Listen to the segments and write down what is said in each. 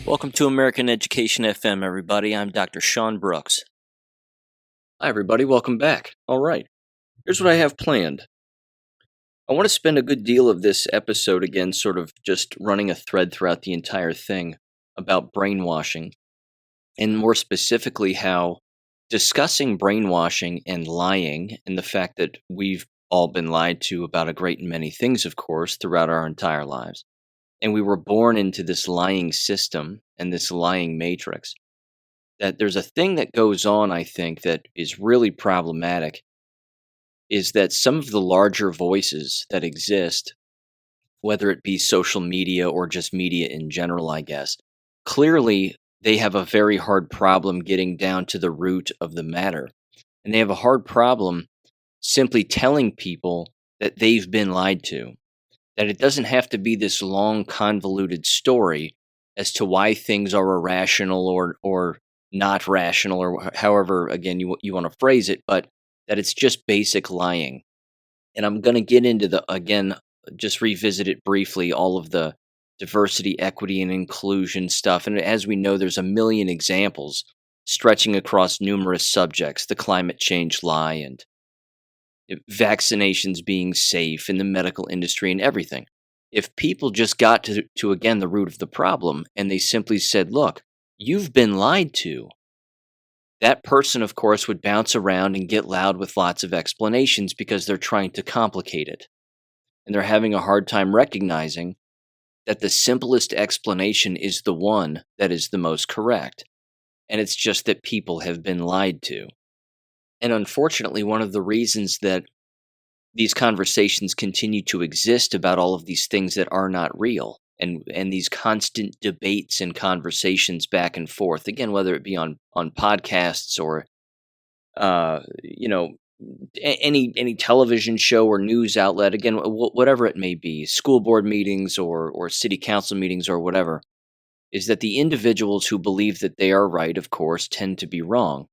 Welcome to American Education FM, everybody. I'm Dr. Sean Brooks. Hi, everybody. Welcome back. All right. Here's what I have planned. I want to spend a good deal of this episode again, sort of just running a thread throughout the entire thing about brainwashing, and more specifically, how discussing brainwashing and lying, and the fact that we've all been lied to about a great many things, of course, throughout our entire lives. And we were born into this lying system and this lying matrix. That there's a thing that goes on, I think, that is really problematic, is that some of the larger voices that exist, whether it be social media or just media in general, I guess, clearly they have a very hard problem getting down to the root of the matter. And they have a hard problem simply telling people that they've been lied to, that it doesn't have to be this long, convoluted story as to why things are irrational or not rational, or however, again, you want to phrase it, but that it's just basic lying. And I'm going to get into just revisit it briefly, all of the diversity, equity, and inclusion stuff. And as we know, there's a million examples stretching across numerous subjects, the climate change lie and vaccinations being safe in the medical industry and everything. If people just got to again, the root of the problem and they simply said, look, you've been lied to, that person, of course, would bounce around and get loud with lots of explanations because they're trying to complicate it. And they're having a hard time recognizing that the simplest explanation is the one that is the most correct. And it's just that people have been lied to. And unfortunately, one of the reasons that these conversations continue to exist about all of these things that are not real, and these constant debates and conversations back and forth, again, whether it be on podcasts or any television show or news outlet, again, whatever it may be, school board meetings or city council meetings or whatever, is that the individuals who believe that they are right, of course, tend to be wrong.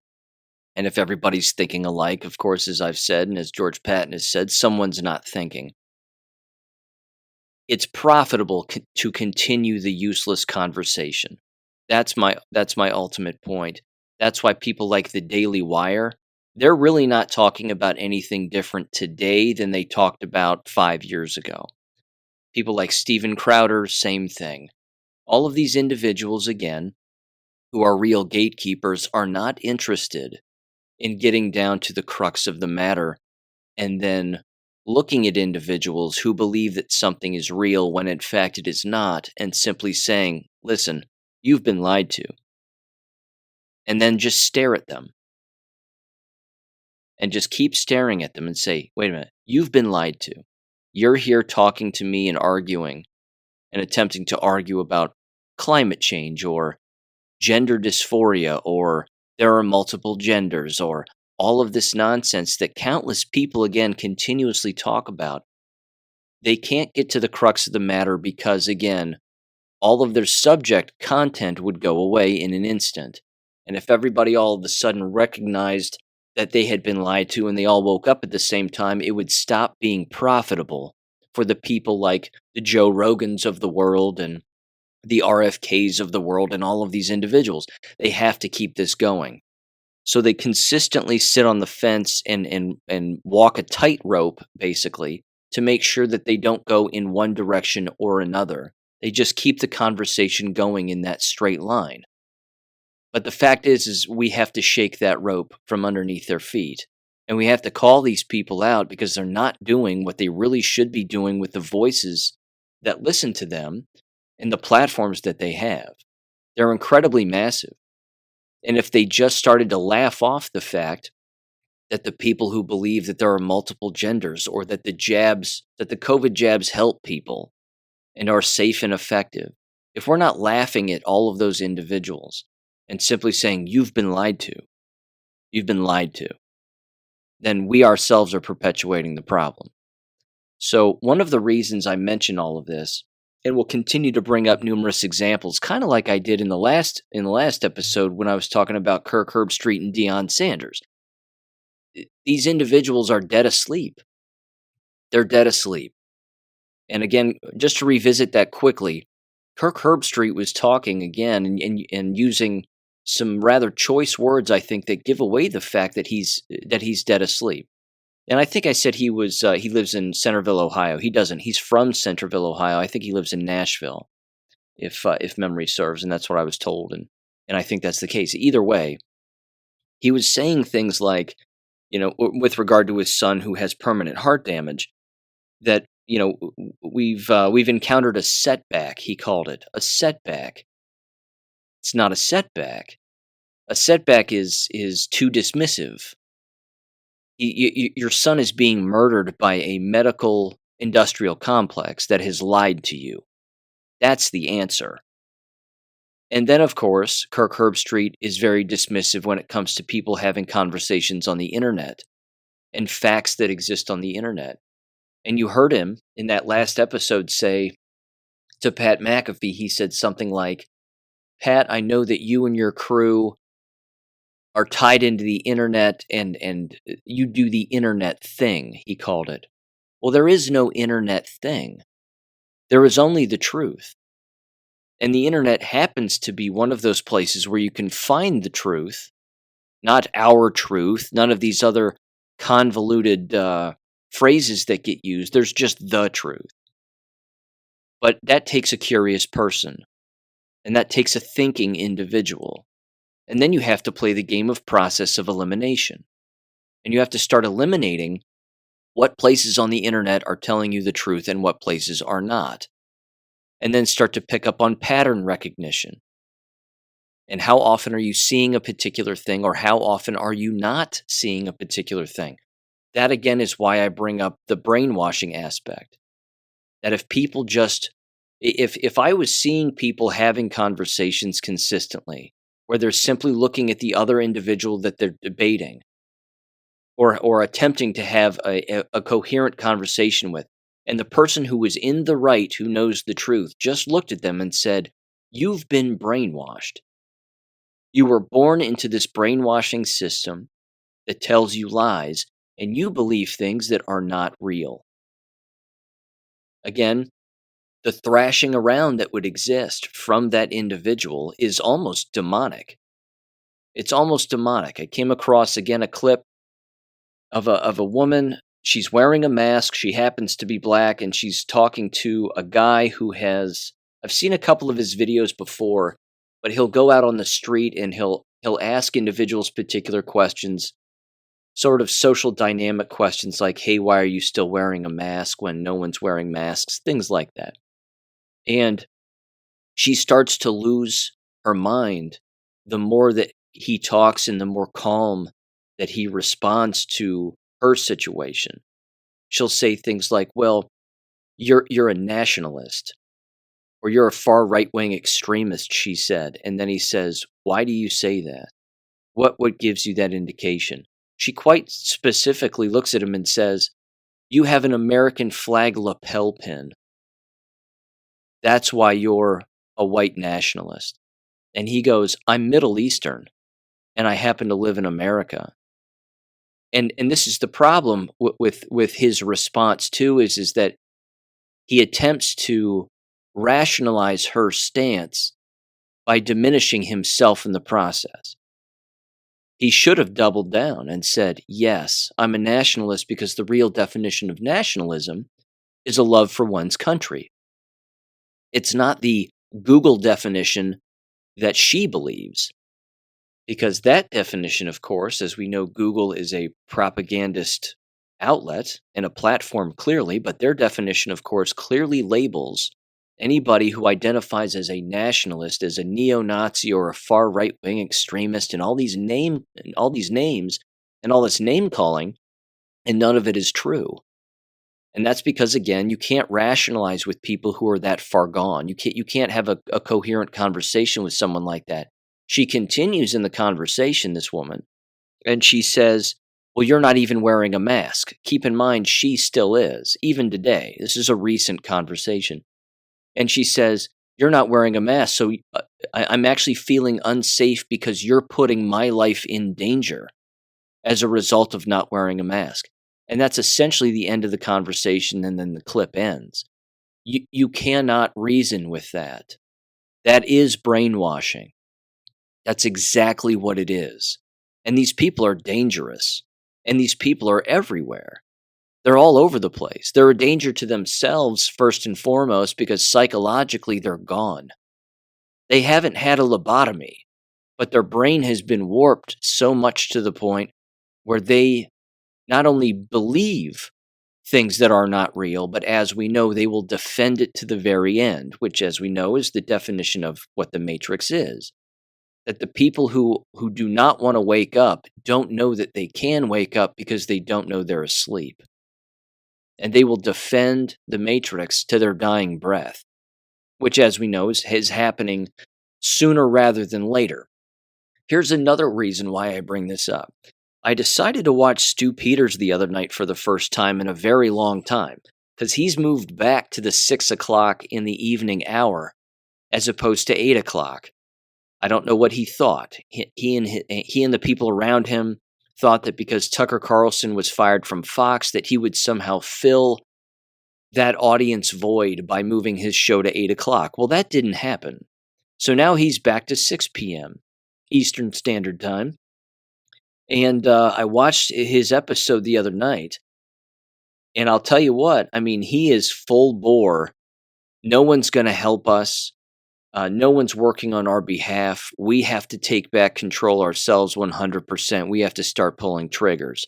And if everybody's thinking alike, of course, as I've said, and as George Patton has said, someone's not thinking. It's profitable to continue the useless conversation. That's my ultimate point. That's why people like the Daily Wire, they're really not talking about anything different today than they talked about 5 years ago. People like Steven Crowder, same thing. All of these individuals, again, who are real gatekeepers, are not interested in getting down to the crux of the matter and then looking at individuals who believe that something is real when in fact it is not, and simply saying, listen, you've been lied to. And then just stare at them. And just keep staring at them and say, wait a minute, you've been lied to. You're here talking to me and arguing and attempting to argue about climate change or gender dysphoria or there are multiple genders or all of this nonsense that countless people, again, continuously talk about. They can't get to the crux of the matter because, again, all of their subject content would go away in an instant. And if everybody all of a sudden recognized that they had been lied to and they all woke up at the same time, it would stop being profitable for the people like the Joe Rogans of the world and the RFKs of the world and all of these individuals. They have to keep this going. So they consistently sit on the fence and walk a tightrope, basically, to make sure that they don't go in one direction or another. They just keep the conversation going in that straight line. But the fact is we have to shake that rope from underneath their feet. And we have to call these people out because they're not doing what they really should be doing with the voices that listen to them and the platforms that they have. They're incredibly massive. And if they just started to laugh off the fact that the people who believe that there are multiple genders or that the COVID jabs help people and are safe and effective, if we're not laughing at all of those individuals and simply saying, you've been lied to, then we ourselves are perpetuating the problem. So one of the reasons I mention all of this, and will continue to bring up numerous examples, kind of like I did in the last episode when I was talking about Kirk Herbstreit and Deion Sanders. These individuals are dead asleep. They're dead asleep. And again, just to revisit that quickly, Kirk Herbstreit was talking again and using some rather choice words, I think, that give away the fact that he's dead asleep. And I think I said he lives in Centerville, Ohio. He doesn't. He's from Centerville, Ohio. I think he lives in Nashville, if memory serves, and that's what I was told, and I think that's the case. Either way, he was saying things like, with regard to his son who has permanent heart damage, that we've encountered a setback. He called it a setback. It's not a setback. A setback is too dismissive. Your son is being murdered by a medical industrial complex that has lied to you. That's the answer. And then, of course, Kirk Herbstreit is very dismissive when it comes to people having conversations on the internet and facts that exist on the internet. And you heard him in that last episode say to Pat McAfee, he said something like, "Pat, I know that you and your crew are tied into the internet and you do the internet thing," he called it. Well, there is no internet thing. There is only the truth. And the internet happens to be one of those places where you can find the truth, not our truth, none of these other convoluted phrases that get used. There's just the truth. But that takes a curious person, and that takes a thinking individual. And then you have to play the game of process of elimination. And you have to start eliminating what places on the internet are telling you the truth and what places are not. And then start to pick up on pattern recognition. And how often are you seeing a particular thing, or how often are you not seeing a particular thing? That again is why I bring up the brainwashing aspect. That if people if I was seeing people having conversations consistently, where they're simply looking at the other individual that they're debating, or attempting to have a coherent conversation with, and the person who was in the right, who knows the truth, just looked at them and said, "You've been brainwashed. You were born into this brainwashing system that tells you lies, and you believe things that are not real." Again, the thrashing around that would exist from that individual is almost demonic. It's almost demonic. I came across again a clip of a woman. She's wearing a mask. She happens to be black, and she's talking to a guy who has. I've seen a couple of his videos before, but he'll go out on the street and he'll ask individuals particular questions, sort of social dynamic questions like, "Hey, why are you still wearing a mask when no one's wearing masks?" Things like that. And she starts to lose her mind the more that he talks and the more calm that he responds to her situation. She'll say things like, "Well, you're a nationalist, or you're a far right-wing extremist," she said. And then he says, "Why do you say that? What gives you that indication?" She quite specifically looks at him and says, "You have an American flag lapel pin. That's why you're a white nationalist." And he goes, "I'm Middle Eastern, and I happen to live in America." And this is the problem with his response too, is that he attempts to rationalize her stance by diminishing himself in the process. He should have doubled down and said, "Yes, I'm a nationalist because the real definition of nationalism is a love for one's country. It's not the Google definition that she believes." Because that definition, of course, as we know, Google is a propagandist outlet and a platform clearly, but their definition, of course, clearly labels anybody who identifies as a nationalist, as a neo-Nazi or a far right-wing extremist, and all these names and all this name calling, and none of it is true. And that's because, again, you can't rationalize with people who are that far gone. You can't have a coherent conversation with someone like that. She continues in the conversation, this woman, and she says, "Well, you're not even wearing a mask." Keep in mind, she still is, even today. This is a recent conversation. And she says, "You're not wearing a mask, so I'm actually feeling unsafe because you're putting my life in danger as a result of not wearing a mask." And that's essentially the end of the conversation, and then the clip ends. You cannot reason with that. That is brainwashing. That's exactly what it is. And these people are dangerous. And these people are everywhere. They're all over the place. They're a danger to themselves, first and foremost, because psychologically they're gone. They haven't had a lobotomy, but their brain has been warped so much to the point where they not only believe things that are not real, but as we know, they will defend it to the very end, which, as we know, is the definition of what the Matrix is. That the people who do not want to wake up don't know that they can wake up because they don't know they're asleep. And they will defend the Matrix to their dying breath, which, as we know, is happening sooner rather than later. Here's another reason why I bring this up. I decided to watch Stu Peters the other night for the first time in a very long time, because he's moved back to the 6 o'clock in the evening hour as opposed to 8 o'clock. I don't know what he thought. He and the people around him thought that because Tucker Carlson was fired from Fox, that he would somehow fill that audience void by moving his show to 8 o'clock. Well, that didn't happen. So now he's back to 6 p.m. Eastern Standard Time. And I watched his episode the other night. And I'll tell you what, I mean, he is full bore. No one's going to help us. No one's working on our behalf. We have to take back control ourselves 100%. We have to start pulling triggers.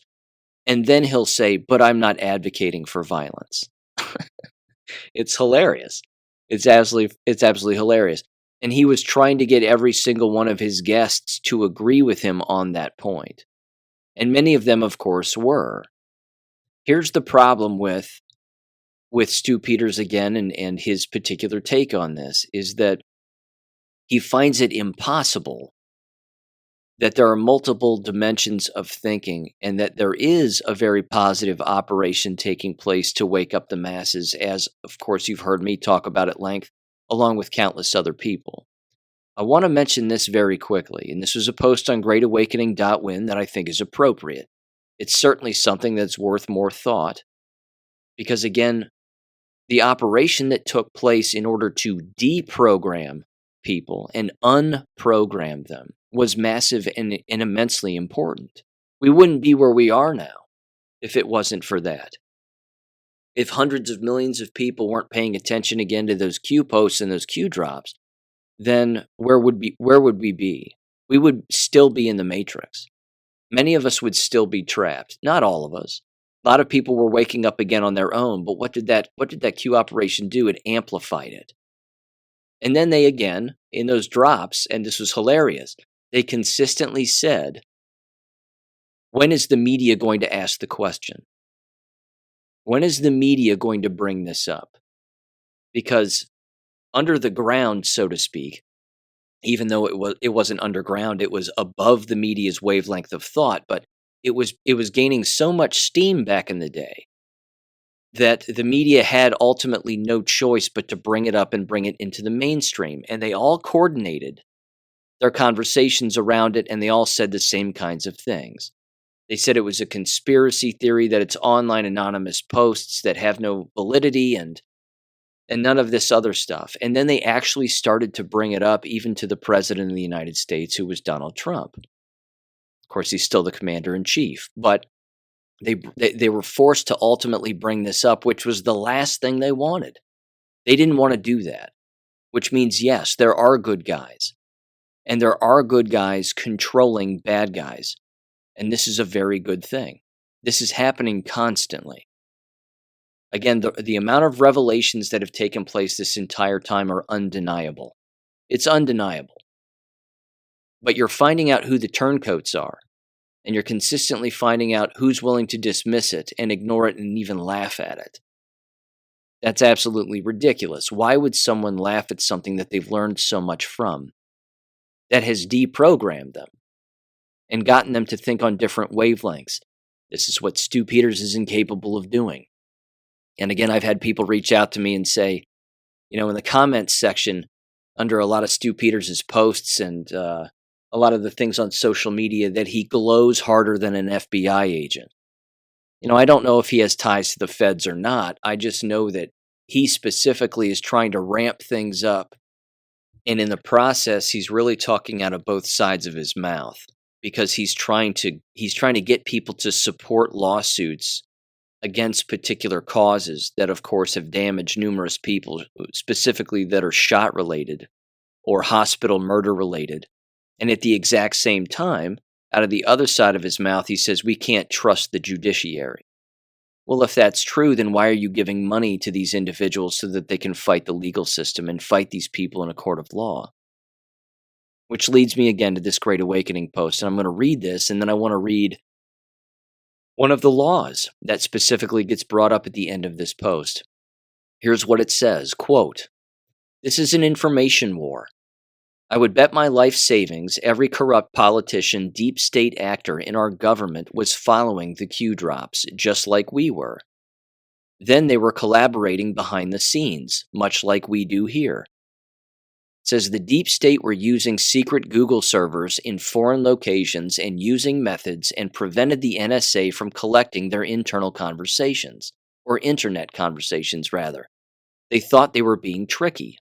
And then he'll say, but I'm not advocating for violence. It's hilarious. It's absolutely hilarious. And he was trying to get every single one of his guests to agree with him on that point. And many of them, of course, were. Here's the problem with Stu Peters again and his particular take on this, is that he finds it impossible that there are multiple dimensions of thinking and that there is a very positive operation taking place to wake up the masses, as, of course, you've heard me talk about at length, along with countless other people. I want to mention this very quickly, and this was a post on greatawakening.win that I think is appropriate. It's certainly something that's worth more thought, because, again, the operation that took place in order to deprogram people and unprogram them was massive and immensely important. We wouldn't be where we are now if it wasn't for that. If hundreds of millions of people weren't paying attention again to those Q posts and those Q drops, then where would we be? We would still be in the Matrix. Many of us would still be trapped. Not all of us. A lot of people were waking up again on their own, but what did that Q operation do? It amplified it. And then they, again, in those drops, and this was hilarious, they consistently said, when is the media going to ask the question? When is the media going to bring this up? Because under the ground, so to speak, even though it wasn't underground, it was above the media's wavelength of thought, but it was gaining so much steam back in the day that the media had ultimately no choice but to bring it up and bring it into the mainstream. And they all coordinated their conversations around it, and they all said the same kinds of things. They said it was a conspiracy theory, that it's online anonymous posts that have no validity, and none of this other stuff. And then they actually started to bring it up even to the president of the United States, who was Donald Trump. Of course, he's still the commander-in-chief, but they were forced to ultimately bring this up, which was the last thing they wanted. They didn't want to do that, which means, yes, there are good guys, and there are good guys controlling bad guys, and this is a very good thing. This is happening constantly. Again, the amount of revelations that have taken place this entire time are undeniable. It's undeniable. But you're finding out who the turncoats are, and you're consistently finding out who's willing to dismiss it and ignore it and even laugh at it. That's absolutely ridiculous. Why would someone laugh at something that they've learned so much from, that has deprogrammed them and gotten them to think on different wavelengths? This is what Stu Peters is incapable of doing. And again, I've had people reach out to me and say, in the comments section under a lot of Stu Peters' posts and a lot of the things on social media, that he glows harder than an FBI agent. I don't know if he has ties to the feds or not. I just know that he specifically is trying to ramp things up And in the process, he's really talking out of both sides of his mouth because he's trying to get people to support lawsuits against particular causes that, of course, have damaged numerous people, specifically that are shot related or hospital murder related. And at the exact same time, out of the other side of his mouth, he says, we can't trust the judiciary. Well, if that's true, then why are you giving money to these individuals so that they can fight the legal system and fight these people in a court of law? Which leads me again to this Great Awakening post. And I'm going to read this, and then I want to read one of the laws that specifically gets brought up at the end of this post. Here's what it says, quote, "This is an information war. I would bet my life savings every corrupt politician, deep state actor in our government was following the Q drops, just like we were. Then they were collaborating behind the scenes, much like we do here. It says the deep state were using secret Google servers in foreign locations and using methods and prevented the NSA from collecting their internal conversations, or internet conversations rather. They thought they were being tricky.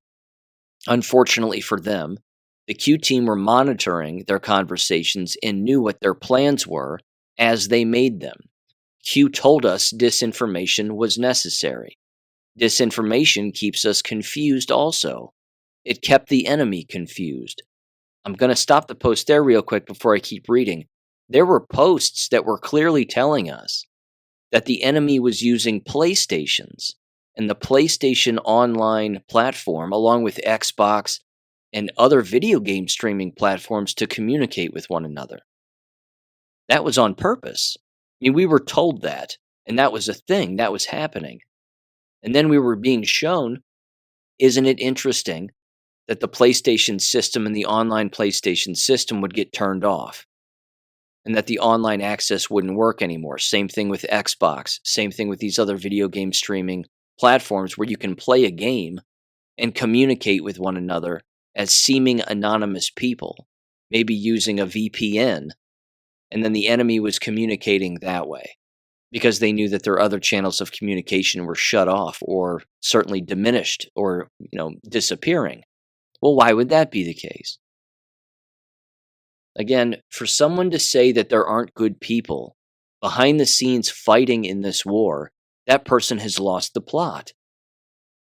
Unfortunately for them, the Q team were monitoring their conversations and knew what their plans were as they made them. Q told us disinformation was necessary. Disinformation keeps us confused also. It kept the enemy confused." I'm going to stop the post there real quick before I keep reading. There were posts that were clearly telling us that the enemy was using PlayStations and the PlayStation Online platform, along with Xbox and other video game streaming platforms, to communicate with one another. That was on purpose. I mean, we were told that, and that was a thing that was happening. And then we were being shown, isn't it interesting that the PlayStation system and the online PlayStation system would get turned off and that the online access wouldn't work anymore? Same thing with Xbox, same thing with these other video game streaming platforms where you can play a game and communicate with one another as seeming anonymous people, maybe using a VPN, and then the enemy was communicating that way because they knew that their other channels of communication were shut off or certainly diminished or, disappearing. Well, why would that be the case? Again, for someone to say that there aren't good people behind the scenes fighting in this war, that person has lost the plot.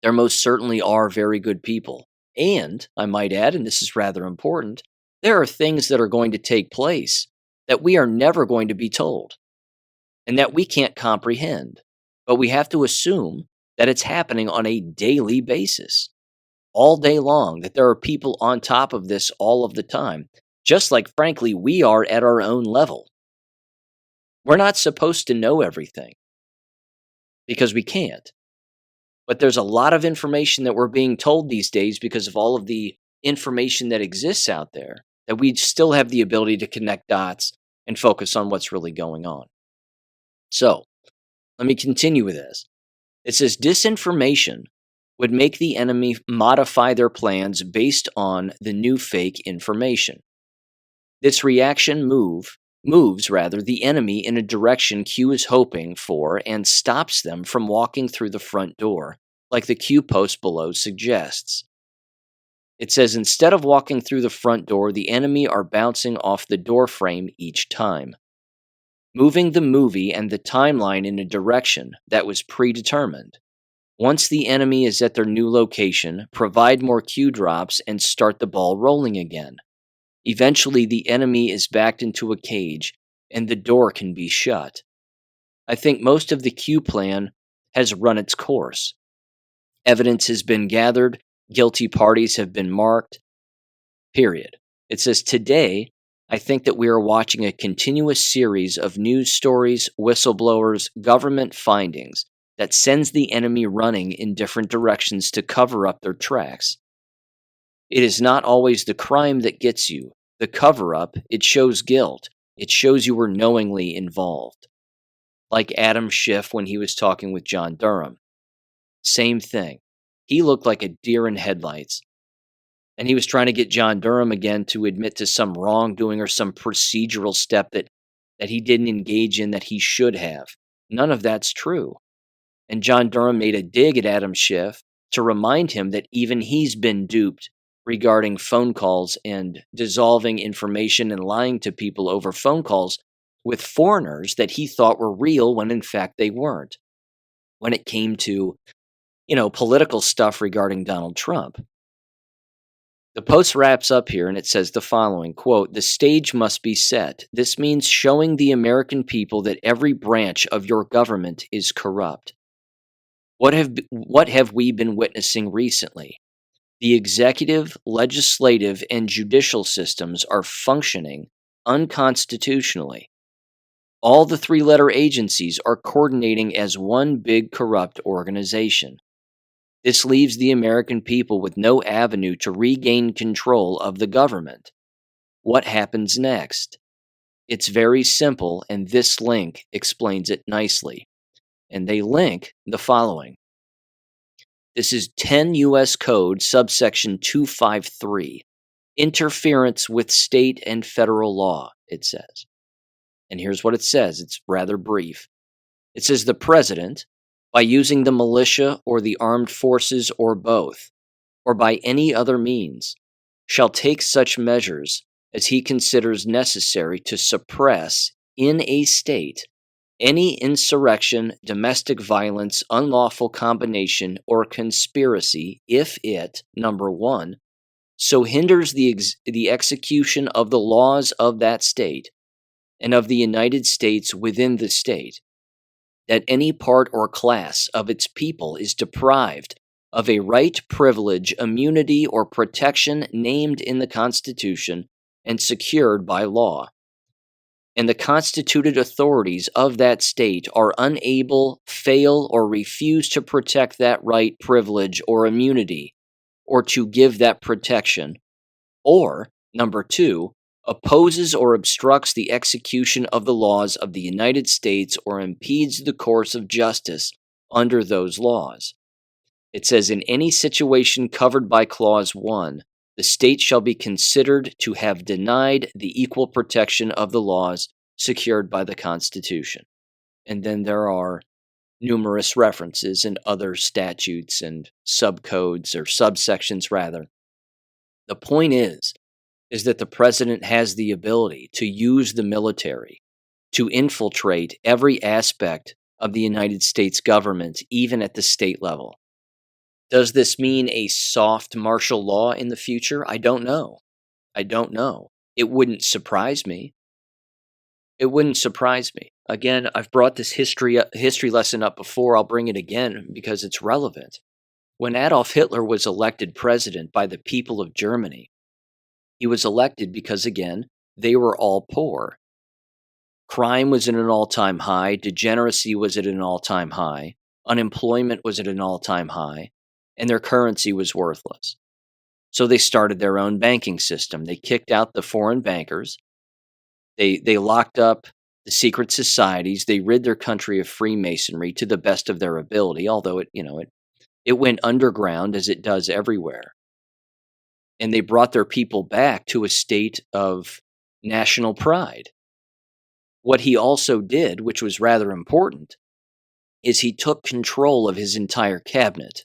There most certainly are very good people. And, I might add, and this is rather important, there are things that are going to take place that we are never going to be told and that we can't comprehend. But we have to assume that it's happening on a daily basis, all day long, that there are people on top of this all of the time, just like, frankly, we are at our own level. We're not supposed to know everything because we can't. But there's a lot of information that we're being told these days because of all of the information that exists out there, that we still have the ability to connect dots and focus on what's really going on. So, let me continue with this. It says disinformation would make the enemy modify their plans based on the new fake information. This reaction moves the enemy in a direction Q is hoping for and stops them from walking through the front door, like the Q post below suggests. It says instead of walking through the front door, the enemy are bouncing off the door frame each time, moving the movie and the timeline in a direction that was predetermined. Once the enemy is at their new location, provide more Q drops and start the ball rolling again. Eventually, the enemy is backed into a cage, and the door can be shut. I think most of the Q plan has run its course. Evidence has been gathered, guilty parties have been marked, period. It says, today, I think that we are watching a continuous series of news stories, whistleblowers, government findings that sends the enemy running in different directions to cover up their tracks. It is not always the crime that gets you. The cover-up, it shows guilt. It shows you were knowingly involved. Like Adam Schiff when he was talking with John Durham. Same thing. He looked like a deer in headlights. And he was trying to get John Durham again to admit to some wrongdoing or some procedural step that he didn't engage in that he should have. None of that's true. And John Durham made a dig at Adam Schiff to remind him that even he's been duped regarding phone calls and dissolving information and lying to people over phone calls with foreigners that he thought were real when in fact they weren't. When it came to, political stuff regarding Donald Trump. The post wraps up here and it says the following quote, "The stage must be set. This means showing the American people that every branch of your government is corrupt. What have we been witnessing recently? The executive, legislative, and judicial systems are functioning unconstitutionally. All the three-letter agencies are coordinating as one big corrupt organization. This leaves the American people with no avenue to regain control of the government. What happens next? It's very simple, and this link explains it nicely." And they link the following. This is 10 U.S. Code, subsection 253. Interference with state and federal law, it says. And here's what it says. It's rather brief. It says the president, by using the militia or the armed forces or both, or by any other means, shall take such measures as he considers necessary to suppress in a state any insurrection, domestic violence, unlawful combination, or conspiracy if it, number one, so hinders the execution of the laws of that state and of the United States within the state, that any part or class of its people is deprived of a right, privilege, immunity, or protection named in the Constitution and secured by law, and the constituted authorities of that state are unable, fail, or refuse to protect that right, privilege, or immunity, or to give that protection, or, number two, opposes or obstructs the execution of the laws of the United States or impedes the course of justice under those laws. It says, in any situation covered by Clause 1, the state shall be considered to have denied the equal protection of the laws secured by the Constitution. And then there are numerous references in other statutes and subcodes, or subsections rather. The point is that the president has the ability to use the military to infiltrate every aspect of the United States government, even at the state level. Does this mean a soft martial law in the future? I don't know. It wouldn't surprise me. Again, I've brought this history lesson up before. I'll bring it again because it's relevant. When Adolf Hitler was elected president by the people of Germany, he was elected because, again, they were all poor. Crime was at an all-time high. Degeneracy was at an all-time high. Unemployment was at an all-time high. And their currency was worthless. So they started their own banking system. They kicked out the foreign bankers. They locked up the secret societies. They rid their country of Freemasonry to the best of their ability, although it went underground as it does everywhere. And they brought their people back to a state of national pride. What he also did, which was rather important, is he took control of his entire cabinet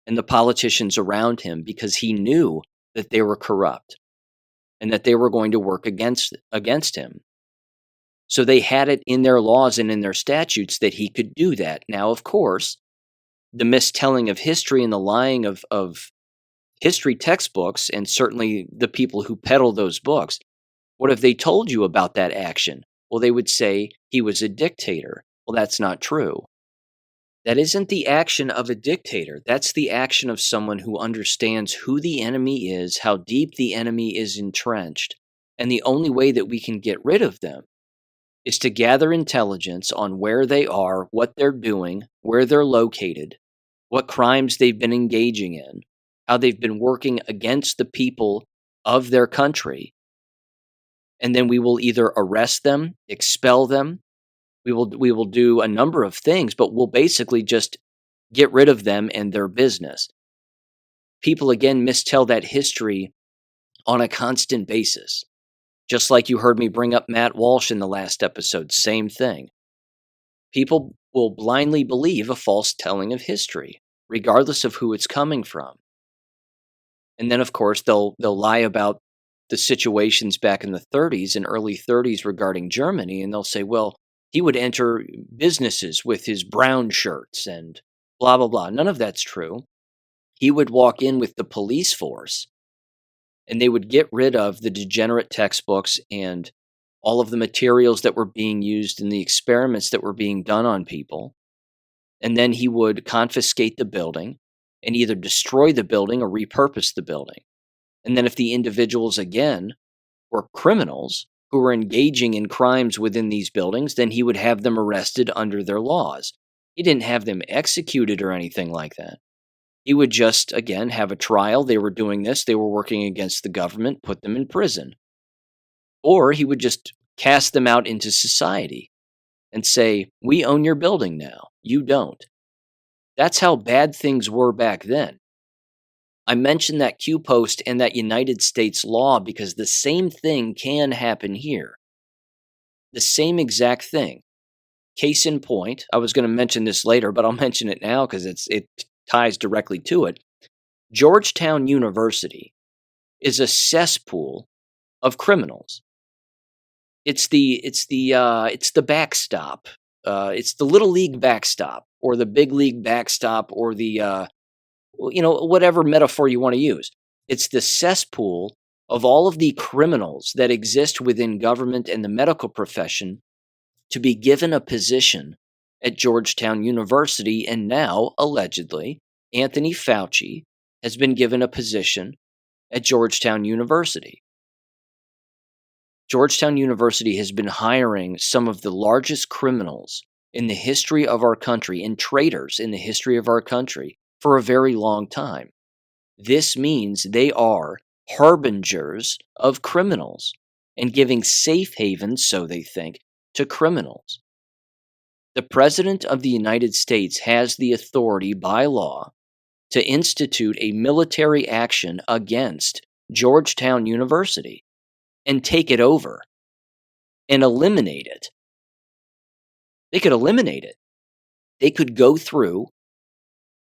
and the politicians around him because he knew that they were corrupt and that they were going to work against him. So they had it in their laws and in their statutes that he could do that. Now, of course, the mistelling of history and the lying of history textbooks, and certainly the people who peddle those books, what if they told you about that action? Well, they would say he was a dictator. Well, that's not true. That isn't the action of a dictator. That's the action of someone who understands who the enemy is, how deep the enemy is entrenched, and the only way that we can get rid of them is to gather intelligence on where they are, what they're doing, where they're located, what crimes they've been engaging in, how they've been working against the people of their country. And then we will either arrest them, expel them. We will do a number of things, but we'll basically just get rid of them and their business. People, again, mistell that history on a constant basis. Just like you heard me bring up Matt Walsh in the last episode, same thing. People will blindly believe a false telling of history, regardless of who it's coming from. And then, of course, they'll lie about the situations back in the 30s and early 30s regarding Germany, and they'll say, well, he would enter businesses with his brown shirts and blah blah blah. None of that's true. He would walk in with the police force, and they would get rid of the degenerate textbooks and all of the materials that were being used in the experiments that were being done on people. And then he would confiscate the building and either destroy the building or repurpose the building. And then if the individuals, again, were criminals who were engaging in crimes within these buildings, then he would have them arrested under their laws. He didn't have them executed or anything like that. He would just, again, have a trial. They were doing this. They were working against the government, put them in prison. Or he would just cast them out into society and say, we own your building now. You don't. That's how bad things were back then. I mentioned that Q post and that United States law because the same thing can happen here. The same exact thing. Case in point, I was going to mention this later, but I'll mention it now because it ties directly to it. Georgetown University is a cesspool of criminals. It's the backstop. It's the little league backstop or the big league backstop or the whatever metaphor you want to use. It's the cesspool of all of the criminals that exist within government and the medical profession to be given a position at Georgetown University. And now, allegedly, Anthony Fauci has been given a position at Georgetown University. Georgetown University has been hiring some of the largest criminals in the history of our country and traitors in the history of our country for a very long time. This means they are harbingers of criminals and giving safe havens, so they think, to criminals. The President of the United States has the authority by law to institute a military action against Georgetown University and take it over and eliminate it. They could eliminate it. They could go through,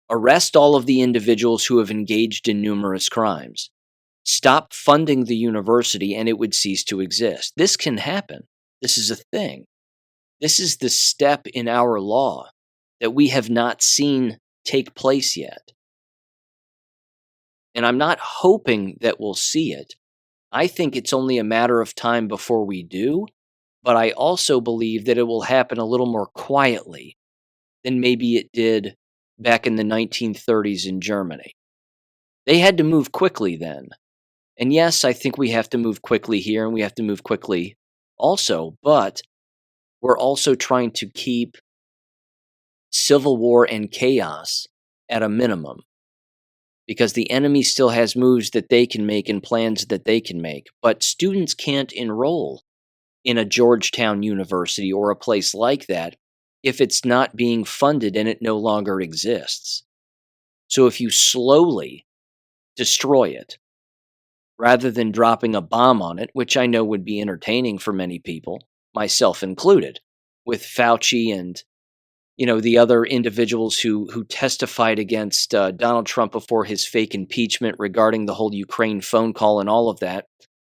arrest all of the individuals who have engaged in numerous crimes, stop funding the university, and it would cease to exist. This can happen. This is a thing. This is the step in our law that we have not seen take place yet. And I'm not hoping that we'll see it. I think it's only a matter of time before we do, but I also believe that it will happen a little more quietly than maybe it did back in the 1930s in Germany. They had to move quickly then. And yes, I think we have to move quickly here and we have to move quickly also, but we're also trying to keep civil war and chaos at a minimum because the enemy still has moves that they can make and plans that they can make. But students can't enroll in a Georgetown University or a place like that if it's not being funded and it no longer exists. So if you slowly destroy it, rather than dropping a bomb on it, which I know would be entertaining for many people, myself included, with Fauci and the other individuals who testified against Donald Trump before his fake impeachment regarding the whole Ukraine phone call and all of that.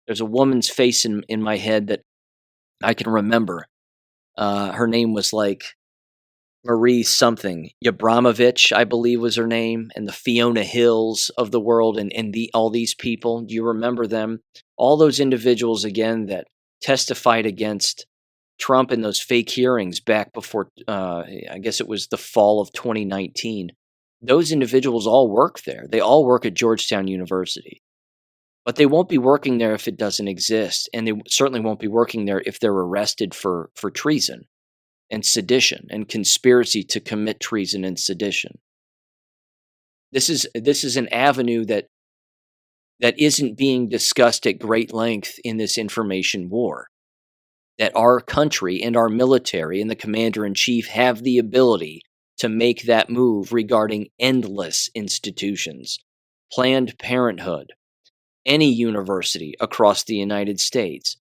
There's a woman's face in my head that I can remember. Her name was like Marie something. Yabramovich, I believe was her name, and the Fiona Hills of the world and all these people. Do you remember them? All those individuals, again, that testified against Trump in those fake hearings back before, I guess it was the fall of 2019. Those individuals all work there. They all work at Georgetown University. But they won't be working there if it doesn't exist, and they certainly won't be working there if they're arrested for treason and sedition and conspiracy to commit treason and sedition. This is an avenue that isn't being discussed at great length in this information war. That our country and our military and the commander-in-chief have the ability to make that move regarding endless institutions, Planned Parenthood, any university across the United States,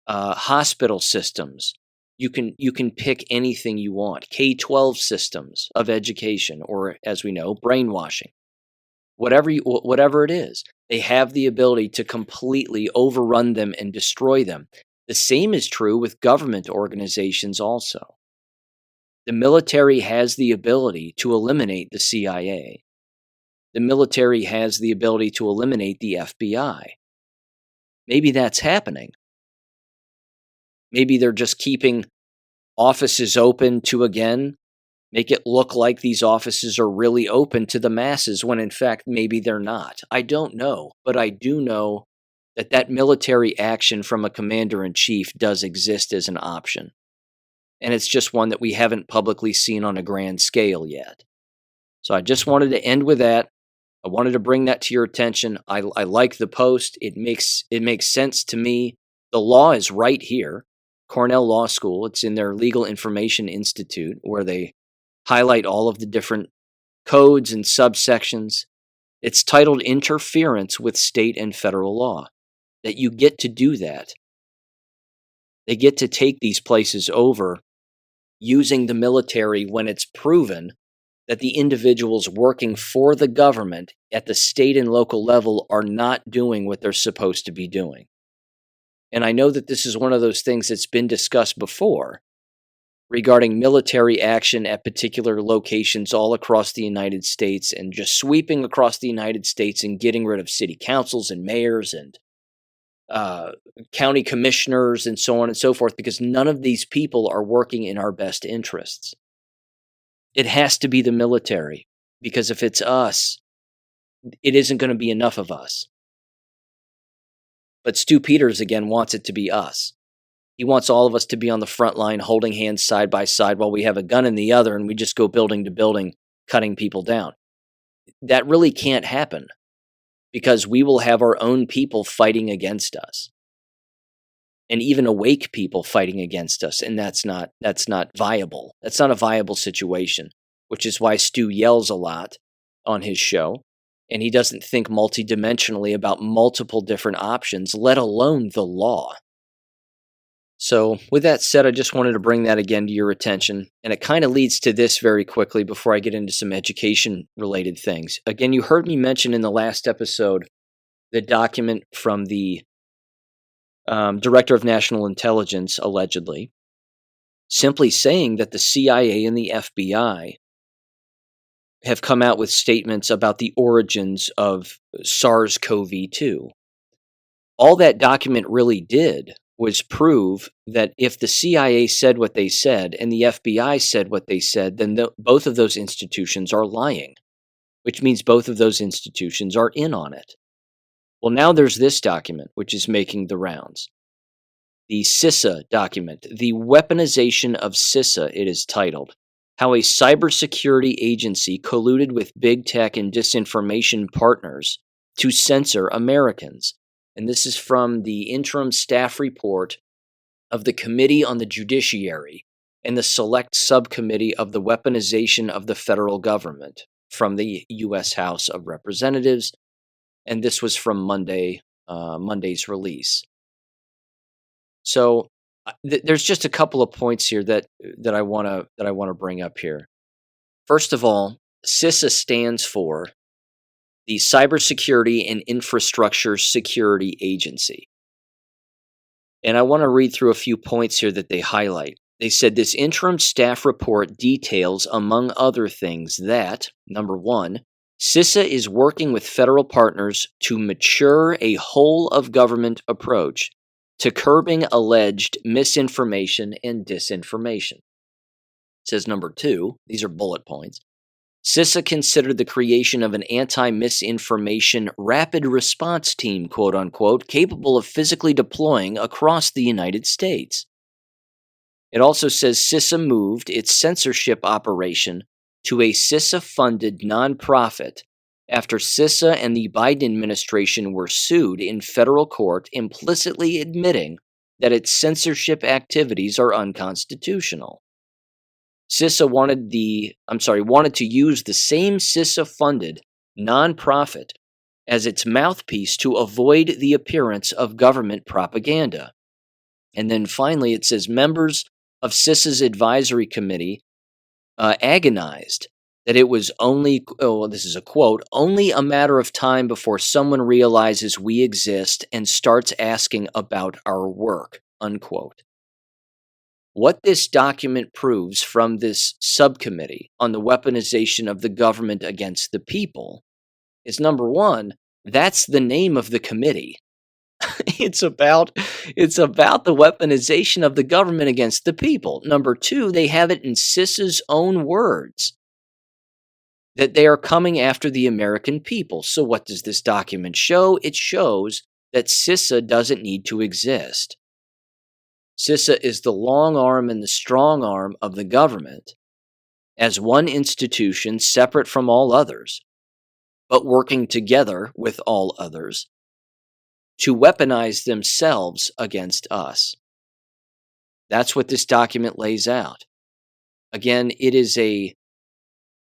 hospital systems. You can pick anything you want. K-12 systems of education, or as we know, brainwashing. whatever it is. They have the ability to completely overrun them and destroy them. The same is true with government organizations also. The military has the ability to eliminate the CIA. The military has the ability to eliminate the FBI. Maybe that's happening. Maybe they're just keeping offices open to, again, make it look like these offices are really open to the masses when in fact maybe they're not. I don't know, but I do know that military action from a commander-in-chief does exist as an option. And it's just one that we haven't publicly seen on a grand scale yet. So I just wanted to end with that. I wanted to bring that to your attention. I like the post. It makes sense to me. The law is right here. Cornell Law School. It's in their Legal Information Institute, where they highlight all of the different codes and subsections. It's titled Interference with State and Federal Law. That you get to do that. They get to take these places over using the military when it's proven that the individuals working for the government at the state and local level are not doing what they're supposed to be doing. And I know that this is one of those things that's been discussed before regarding military action at particular locations all across the United States and just sweeping across the United States and getting rid of city councils and mayors and county commissioners and so on and so forth, because none of these people are working in our best interests. It has to be the military, because if it's us, it isn't going to be enough of us. But Stu Peters, again, wants it to be us. He wants all of us to be on the front line, holding hands side by side while we have a gun in the other and we just go building to building, cutting people down. That really can't happen, because we will have our own people fighting against us. And even awake people fighting against us, and that's not viable. That's not a viable situation, which is why Stu yells a lot on his show, and he doesn't think multidimensionally about multiple different options, let alone the law. So with that said, I just wanted to bring that again to your attention, and it kind of leads to this very quickly before I get into some education-related things. Again, you heard me mention in the last episode the document from the Director of National Intelligence, allegedly, simply saying that the CIA and the FBI have come out with statements about the origins of SARS-CoV-2. All that document really did was prove that if the CIA said what they said and the FBI said what they said, then both of those institutions are lying, which means both of those institutions are in on it. Well, now there's this document, which is making the rounds. The CISA document, the weaponization of CISA, it is titled, How a Cybersecurity Agency Colluded with Big Tech and Disinformation Partners to Censor Americans. And this is from the interim staff report of the Committee on the Judiciary and the Select Subcommittee of the Weaponization of the Federal Government from the U.S. House of Representatives. And this was from Monday's release. So there's just a couple of points here that I want to bring up here. First of all, CISA stands for the Cybersecurity and Infrastructure Security Agency. And I want to read through a few points here that they highlight. They said this interim staff report details, among other things, that, number one, CISA is working with federal partners to mature a whole-of-government approach to curbing alleged misinformation and disinformation. It says number two, these are bullet points, CISA considered the creation of an anti-misinformation rapid response team, quote-unquote, capable of physically deploying across the United States. It also says CISA moved its censorship operation to a CISA-funded nonprofit after CISA and the Biden administration were sued in federal court, implicitly admitting that its censorship activities are unconstitutional. CISA wanted to use the same CISA-funded nonprofit as its mouthpiece to avoid the appearance of government propaganda. And then finally, it says members of CISA's advisory committee agonized that it was only, oh, this is a quote, only a matter of time before someone realizes we exist and starts asking about our work, unquote. What this document proves from this subcommittee on the weaponization of the government against the people is, number one, that's the name of the committee. it's about it's about the weaponization of the government against the people. Number two, they have it in CISA's own words that they are coming after the American people. So what does this document show? It shows that CISA doesn't need to exist. CISA is the long arm and the strong arm of the government as one institution separate from all others, but working together with all others to weaponize themselves against us. That's what this document lays out. Again, it is a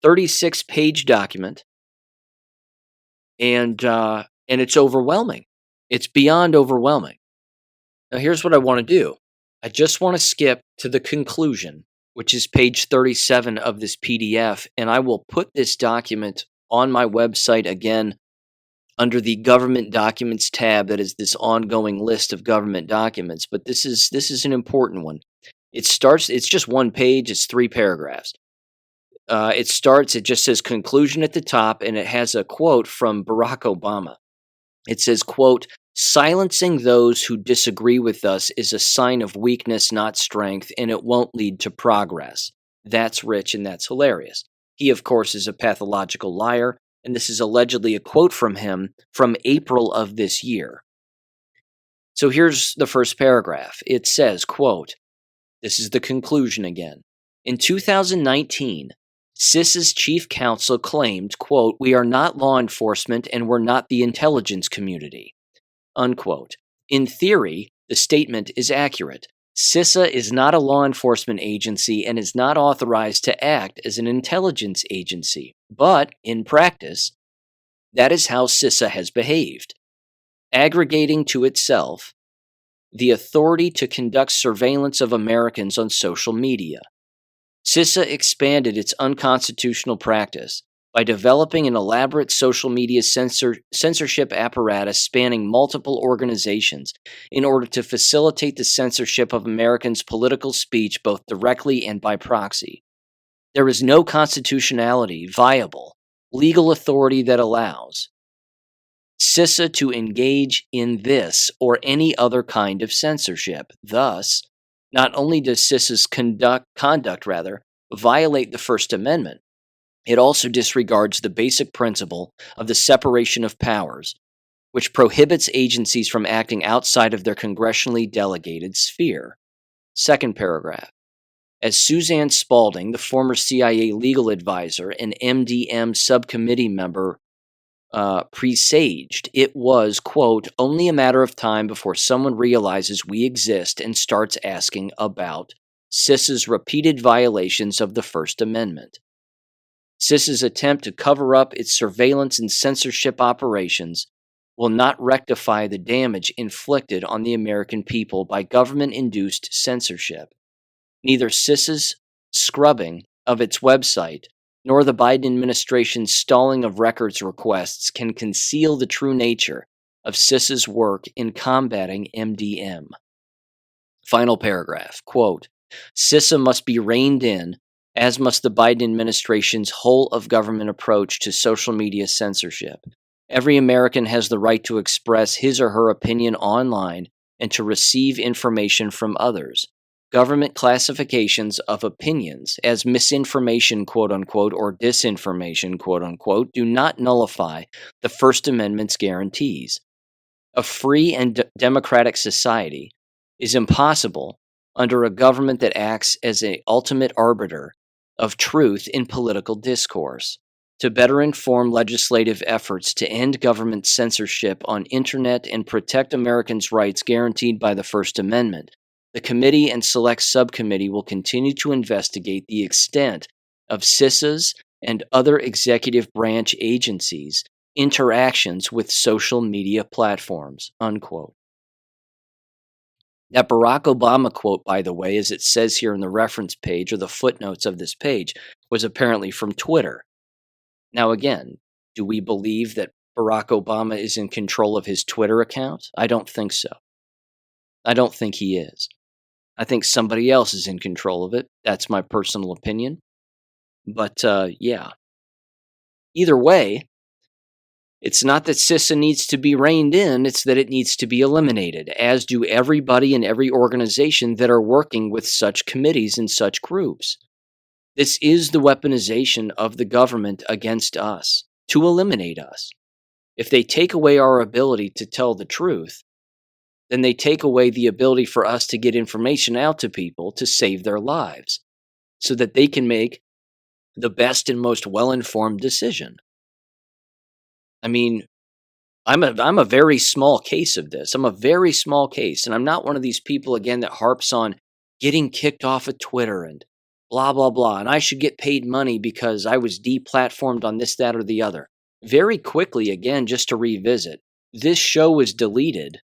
36-page document, and it's overwhelming. It's beyond overwhelming. Now, here's what I want to do. I just want to skip to the conclusion, which is page 37 of this PDF, and I will put this document on my website again under the government documents tab. That is this ongoing list of government documents, but this is an important one. It's just one page, it's 3 paragraphs. It just says conclusion at the top, and it has a quote from Barack Obama. It says, quote, "Silencing those who disagree with us is a sign of weakness, not strength, and it won't lead to progress." That's rich and that's hilarious. He, of course, is a pathological liar, and this is allegedly a quote from him from April of this year. So here's the first paragraph. It says, quote, this is the conclusion again. "In 2019, CISA's chief counsel claimed, quote, 'We are not law enforcement and we're not the intelligence community,' unquote. In theory, the statement is accurate. CISA is not a law enforcement agency and is not authorized to act as an intelligence agency. But, in practice, that is how CISA has behaved, aggregating to itself the authority to conduct surveillance of Americans on social media. CISA expanded its unconstitutional practice by developing an elaborate social media censorship apparatus spanning multiple organizations in order to facilitate the censorship of Americans' political speech both directly and by proxy. There is no constitutionality, viable, legal authority that allows CISA to engage in this or any other kind of censorship. Thus, not only does CISA's conduct violate the First Amendment, it also disregards the basic principle of the separation of powers, which prohibits agencies from acting outside of their congressionally delegated sphere." Second paragraph. As Suzanne Spalding, the former CIA legal advisor and MDM subcommittee member, presaged, it was, quote, "only a matter of time before someone realizes we exist and starts asking about CISA's repeated violations of the First Amendment. CISA's attempt to cover up its surveillance and censorship operations will not rectify the damage inflicted on the American people by government-induced censorship. Neither CISA's scrubbing of its website nor the Biden administration's stalling of records requests can conceal the true nature of CISA's work in combating MDM." Final paragraph, quote, "CISA must be reined in, as must the Biden administration's whole-of-government approach to social media censorship. Every American has the right to express his or her opinion online and to receive information from others. Government classifications of opinions as misinformation, quote-unquote, or disinformation, quote-unquote, do not nullify the First Amendment's guarantees. A free and democratic society is impossible under a government that acts as an ultimate arbiter of truth in political discourse. To better inform legislative efforts to end government censorship on internet and protect Americans' rights guaranteed by the First Amendment, the committee and select subcommittee will continue to investigate the extent of CISA's and other executive branch agencies' interactions with social media platforms," unquote. That Barack Obama quote, by the way, as it says here in the reference page or the footnotes of this page, was apparently from Twitter. Now, again, do we believe that Barack Obama is in control of his Twitter account? I don't think so. I don't think he is. I think somebody else is in control of it. That's my personal opinion. But yeah, either way, it's not that CISA needs to be reined in, it's that it needs to be eliminated, as do everybody in every organization that are working with such committees and such groups. This is the weaponization of the government against us, to eliminate us. If they take away our ability to tell the truth, then they take away the ability for us to get information out to people to save their lives, so that they can make the best and most well-informed decision. I mean, I'm a very small case of this. I'm a very small case, and I'm not one of these people, again, that harps on getting kicked off of Twitter and blah, blah, blah, and I should get paid money because I was deplatformed on this, that, or the other. Very quickly, again, just to revisit, this show was deleted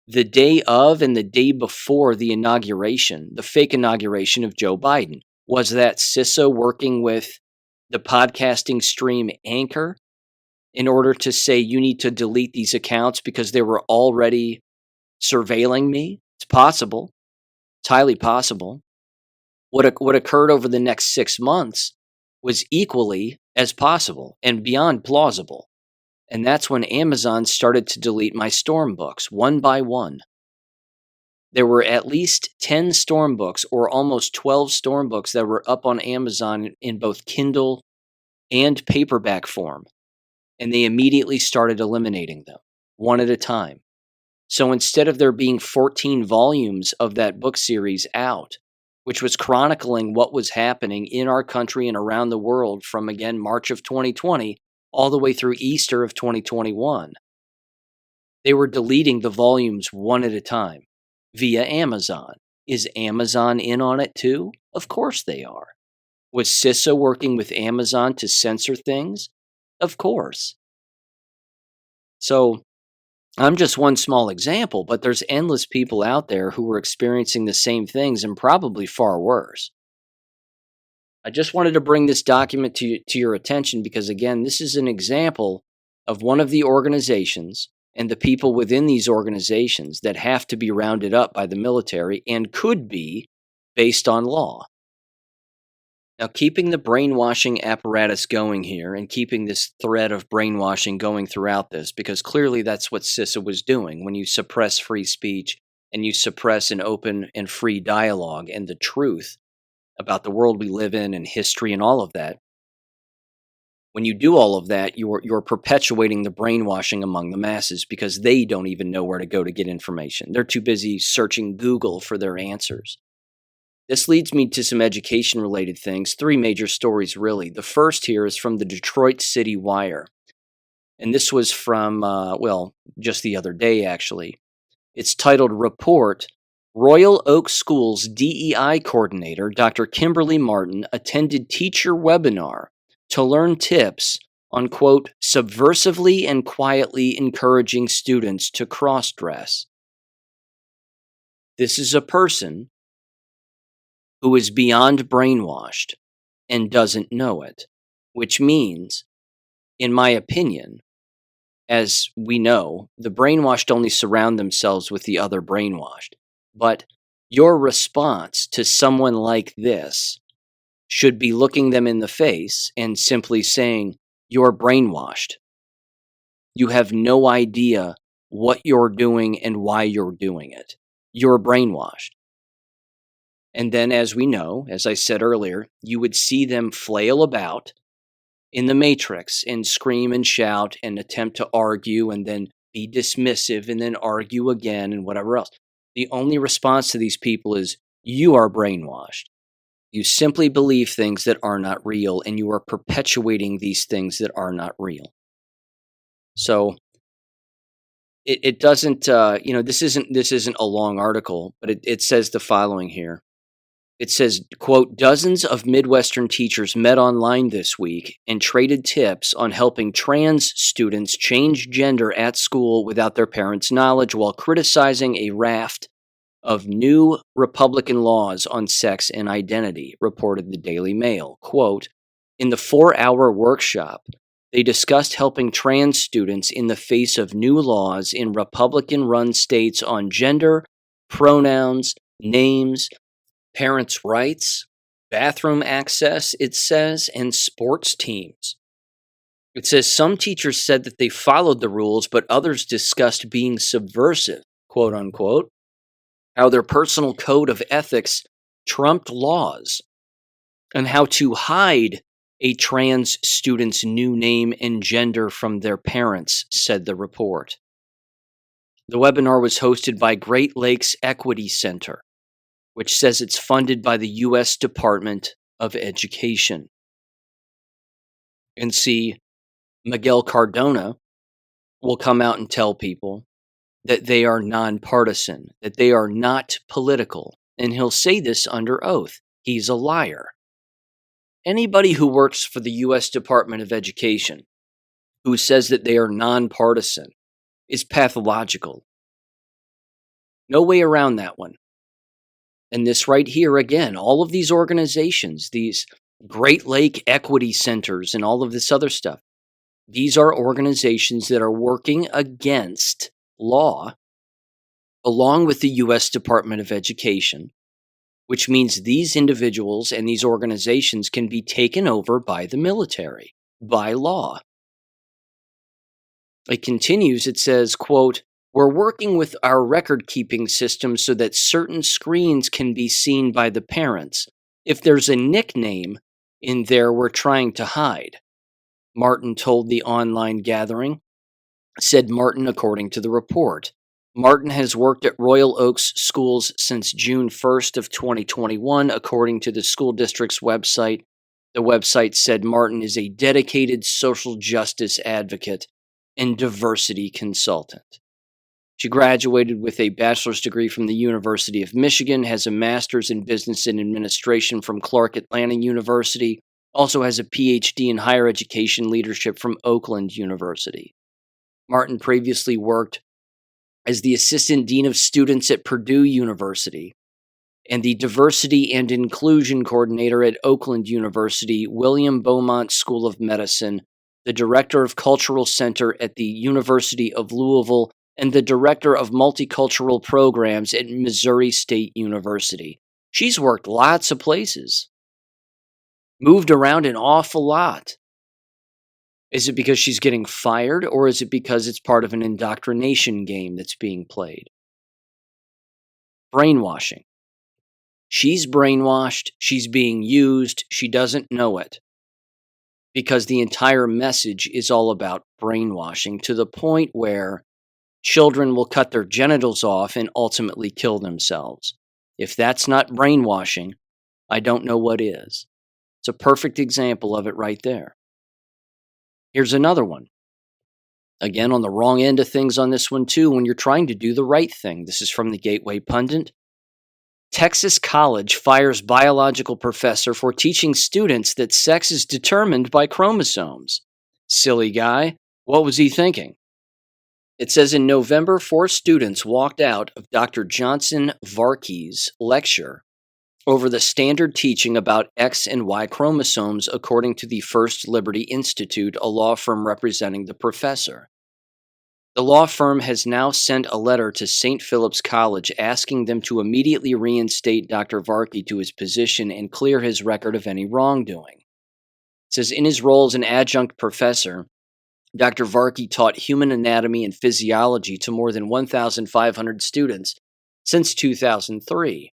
the day of and the day before the inauguration, the fake inauguration of Joe Biden. Was that CISA working with the podcasting stream Anchor in order to say you need to delete these accounts because they were already surveilling me? It's possible. It's highly possible. What occurred over the next 6 months was equally as possible and beyond plausible. And that's when Amazon started to delete my Storm books one by one. There were at least 10 Storm books, or almost 12 Storm books, that were up on Amazon in both Kindle and paperback form. And they immediately started eliminating them, one at a time. So instead of there being 14 volumes of that book series out, which was chronicling what was happening in our country and around the world from, again, March of 2020 all the way through Easter of 2021, they were deleting the volumes one at a time via Amazon. Is Amazon in on it too? Of course they are. Was CISA working with Amazon to censor things? Of course. So I'm just one small example, but there's endless people out there who are experiencing the same things and probably far worse. I just wanted to bring this document to your attention because, again, this is an example of one of the organizations and the people within these organizations that have to be rounded up by the military and could be based on law. Now, keeping the brainwashing apparatus going here and keeping this thread of brainwashing going throughout this, because clearly that's what CISA was doing when you suppress free speech and you suppress an open and free dialogue and the truth about the world we live in and history and all of that. When you do all of that, you're perpetuating the brainwashing among the masses because they don't even know where to go to get information. They're too busy searching Google for their answers. This leads me to some education-related things, 3 major stories, really. The first here is from the Detroit City Wire, and this was from, just the other day, actually. It's titled, Report, Royal Oak School's DEI coordinator, Dr. Kimberly Martin, attended teacher webinar to learn tips on, quote, subversively and quietly encouraging students to cross-dress. This is a person who is beyond brainwashed and doesn't know it, which means, in my opinion, as we know, the brainwashed only surround themselves with the other brainwashed. But your response to someone like this should be looking them in the face and simply saying, you're brainwashed. You have no idea what you're doing and why you're doing it. You're brainwashed. And then, as we know, as I said earlier, you would see them flail about in the matrix and scream and shout and attempt to argue and then be dismissive and then argue again and whatever else. The only response to these people is, you are brainwashed. You simply believe things that are not real, and you are perpetuating these things that are not real. So it doesn't, this isn't a long article, but it says the following here. It says, quote, dozens of Midwestern teachers met online this week and traded tips on helping trans students change gender at school without their parents' knowledge while criticizing a raft of new Republican laws on sex and identity, reported the Daily Mail. Quote, In the 4-hour workshop, they discussed helping trans students in the face of new laws in Republican-run states on gender, pronouns, names, parents' rights, bathroom access, it says, and sports teams. It says some teachers said that they followed the rules, but others discussed being subversive, quote unquote, how their personal code of ethics trumped laws, and how to hide a trans student's new name and gender from their parents, said the report. The webinar was hosted by Great Lakes Equity Center, which says it's funded by the U.S. Department of Education. And see, Miguel Cardona will come out and tell people that they are nonpartisan, that they are not political, and he'll say this under oath. He's a liar. Anybody who works for the U.S. Department of Education who says that they are nonpartisan is pathological. No way around that one. And this right here, again, all of these organizations, these Great Lake Equity Centers and all of this other stuff, these are organizations that are working against law along with the U.S. Department of Education, which means these individuals and these organizations can be taken over by the military, by law. It continues, it says, quote, "We're working with our record-keeping system so that certain screens can be seen by the parents. If there's a nickname in there we're trying to hide," Martin told the online gathering, said Martin according to the report. Martin has worked at Royal Oaks schools since June 1st of 2021, according to the school district's website. The website said Martin is a dedicated social justice advocate and diversity consultant. She graduated with a bachelor's degree from the University of Michigan, has a master's in business and administration from Clark Atlanta University, also has a PhD in higher education leadership from Oakland University. Martin previously worked as the assistant dean of students at Purdue University and the diversity and inclusion coordinator at Oakland University, William Beaumont School of Medicine, the director of Cultural Center at the University of Louisville, and the director of multicultural programs at Missouri State University. She's worked lots of places, moved around an awful lot. Is it because she's getting fired, or is it because it's part of an indoctrination game that's being played? Brainwashing. She's brainwashed, she's being used, she doesn't know it. Because the entire message is all about brainwashing, to the point where children will cut their genitals off and ultimately kill themselves. If that's not brainwashing, I don't know what is. It's a perfect example of it right there. Here's another one. Again, on the wrong end of things on this one too, when you're trying to do the right thing. This is from the Gateway Pundit. Texas college fires biological professor for teaching students that sex is determined by chromosomes. Silly guy. What was he thinking? It says in November, 4 students walked out of Dr. Johnson Varkey's lecture over the standard teaching about X and Y chromosomes, according to the First Liberty Institute, a law firm representing the professor. The law firm has now sent a letter to St. Philip's College asking them to immediately reinstate Dr. Varkey to his position and clear his record of any wrongdoing. It says in his role as an adjunct professor, Dr. Varkey taught human anatomy and physiology to more than 1,500 students since 2003.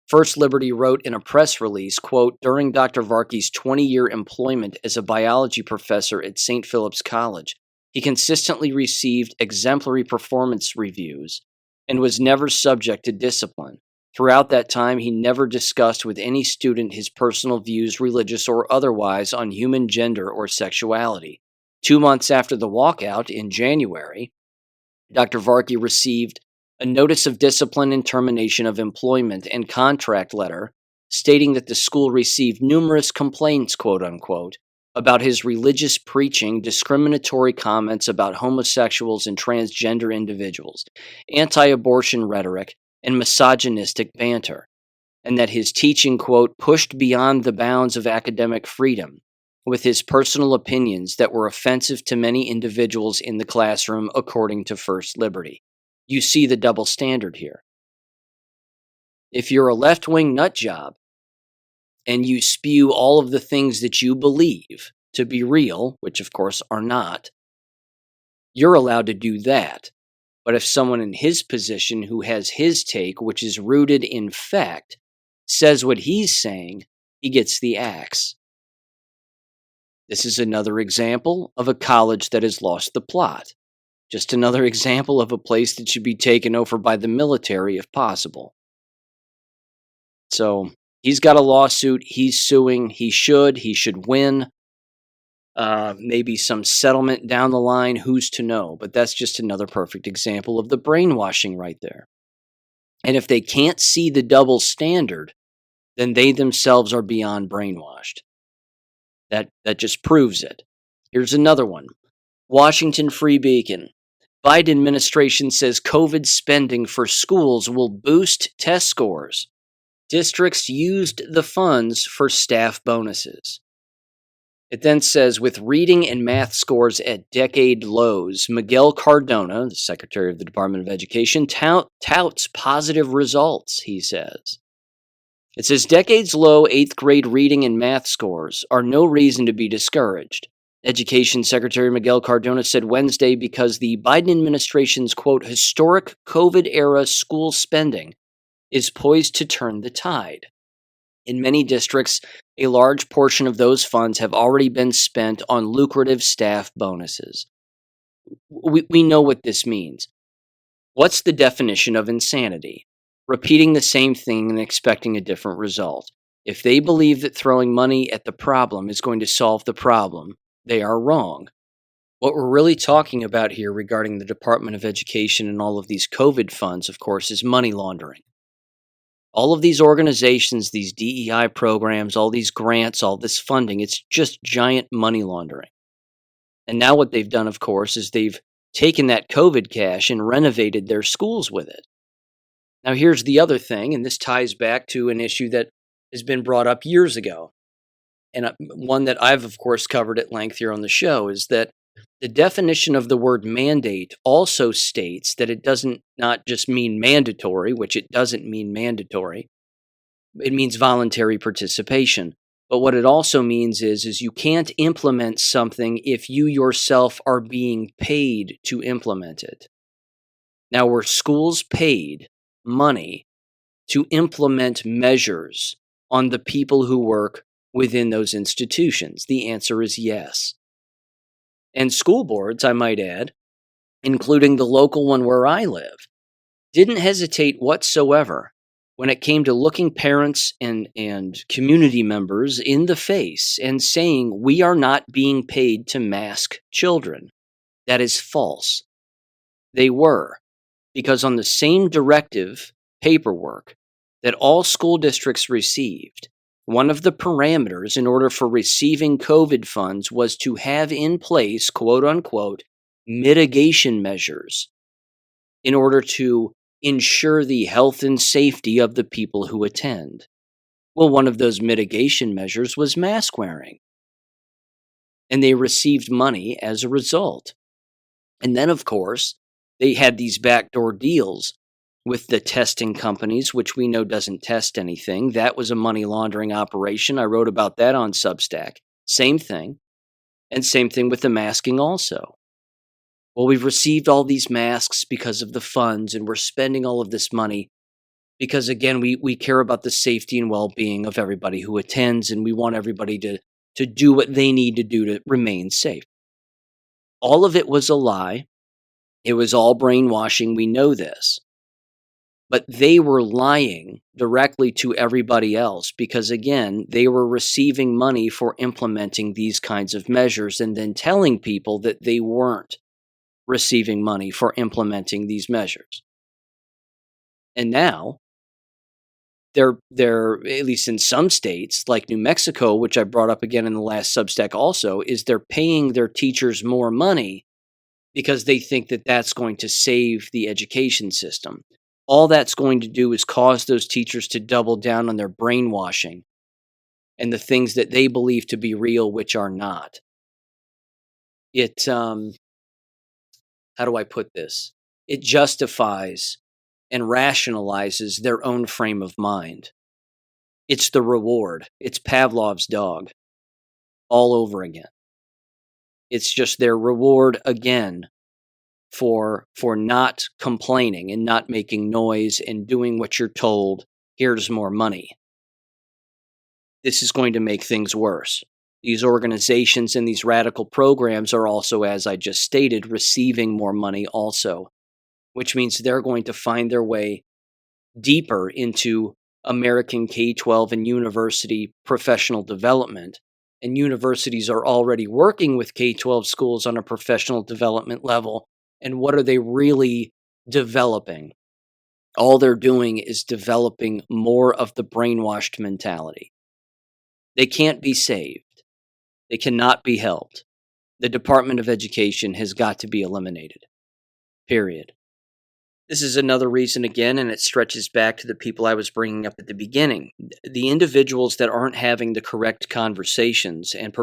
First Liberty wrote in a press release, quote, "During Dr. Varkey's 20-year employment as a biology professor at St. Philip's College, he consistently received exemplary performance reviews and was never subject to discipline. Throughout that time, he never discussed with any student his personal views, religious or otherwise, on human gender or sexuality. 2 months after the walkout, in January, Dr. Varkey received a notice of discipline and termination of employment and contract letter stating that the school received numerous complaints, quote unquote, about his religious preaching, discriminatory comments about homosexuals and transgender individuals, anti-abortion rhetoric, and misogynistic banter, and that his teaching, quote, pushed beyond the bounds of academic freedom with his personal opinions that were offensive to many individuals in the classroom, according to First Liberty. You see the double standard here. If you're a left-wing nut job and you spew all of the things that you believe to be real, which of course are not, you're allowed to do that. But if someone in his position who has his take, which is rooted in fact, says what he's saying, he gets the axe. This is another example of a college that has lost the plot. Just another example of a place that should be taken over by the military if possible. So he's got a lawsuit. He's suing. He should win. Maybe some settlement down the line. Who's to know? But that's just another perfect example of the brainwashing right there. And if they can't see the double standard, then they themselves are beyond brainwashed. That just proves it. Here's another one. Washington Free Beacon. Biden administration says COVID spending for schools will boost test scores. Districts used the funds for staff bonuses. It then says, with reading and math scores at decade lows, Miguel Cardona, the Secretary of the Department of Education, touts positive results, he says. It says, decades low 8th grade reading and math scores are no reason to be discouraged. Education Secretary Miguel Cardona said Wednesday because the Biden administration's, quote, historic COVID-era school spending is poised to turn the tide. In many districts, a large portion of those funds have already been spent on lucrative staff bonuses. We know what this means. What's the definition of insanity? Repeating the same thing and expecting a different result. If they believe that throwing money at the problem is going to solve the problem, they are wrong. What we're really talking about here regarding the Department of Education and all of these COVID funds, of course, is money laundering. All of these organizations, these DEI programs, all these grants, all this funding, it's just giant money laundering. And now what they've done, of course, is they've taken that COVID cash and renovated their schools with it. Now, here's the other thing, and this ties back to an issue that has been brought up years ago, and one that I've, of course, covered at length here on the show, is that the definition of the word mandate also states that it doesn't not just mean mandatory, which it doesn't mean mandatory. It means voluntary participation. But what it also means is you can't implement something if you yourself are being paid to implement it. Now, were schools paid money to implement measures on the people who work within those institutions? The answer is yes. And school boards, I might add, including the local one where I live, didn't hesitate whatsoever when it came to looking parents and community members in the face and saying, we are not being paid to mask children. That is false. They were. Because on the same directive paperwork that all school districts received, one of the parameters in order for receiving COVID funds was to have in place, quote unquote, mitigation measures in order to ensure the health and safety of the people who attend. Well, one of those mitigation measures was mask wearing. And they received money as a result. And then, of course, they had these backdoor deals with the testing companies, which we know doesn't test anything. That was a money laundering operation. I wrote about that on Substack. Same thing. And same thing with the masking also. Well, we've received all these masks because of the funds, and we're spending all of this money because, again, we care about the safety and well-being of everybody who attends, and we want everybody to do what they need to do to remain safe. All of it was a lie. It was all brainwashing. We know this. But they were lying directly to everybody else because, again, they were receiving money for implementing these kinds of measures and then telling people that they weren't receiving money for implementing these measures. And now, they're at least in some states, like New Mexico, which I brought up again in the last Substack also, is they're paying their teachers more money because they think that that's going to save the education system. All that's going to do is cause those teachers to double down on their brainwashing and the things that they believe to be real, which are not. It, how do I put this? It justifies and rationalizes their own frame of mind. It's the reward. It's Pavlov's dog all over again. It's just their reward again for not complaining and not making noise and doing what you're told. Here's more money. This is going to make things worse. These organizations and these radical programs are also, as I just stated, receiving more money also, which means they're going to find their way deeper into American K-12 and university professional development. And universities are already working with K-12 schools on a professional development level. And what are they really developing? All they're doing is developing more of the brainwashed mentality. They can't be saved. They cannot be helped. The Department of Education has got to be eliminated. Period. This is another reason again, and it stretches back to the people I was bringing up at the beginning. The individuals that aren't having the correct conversations and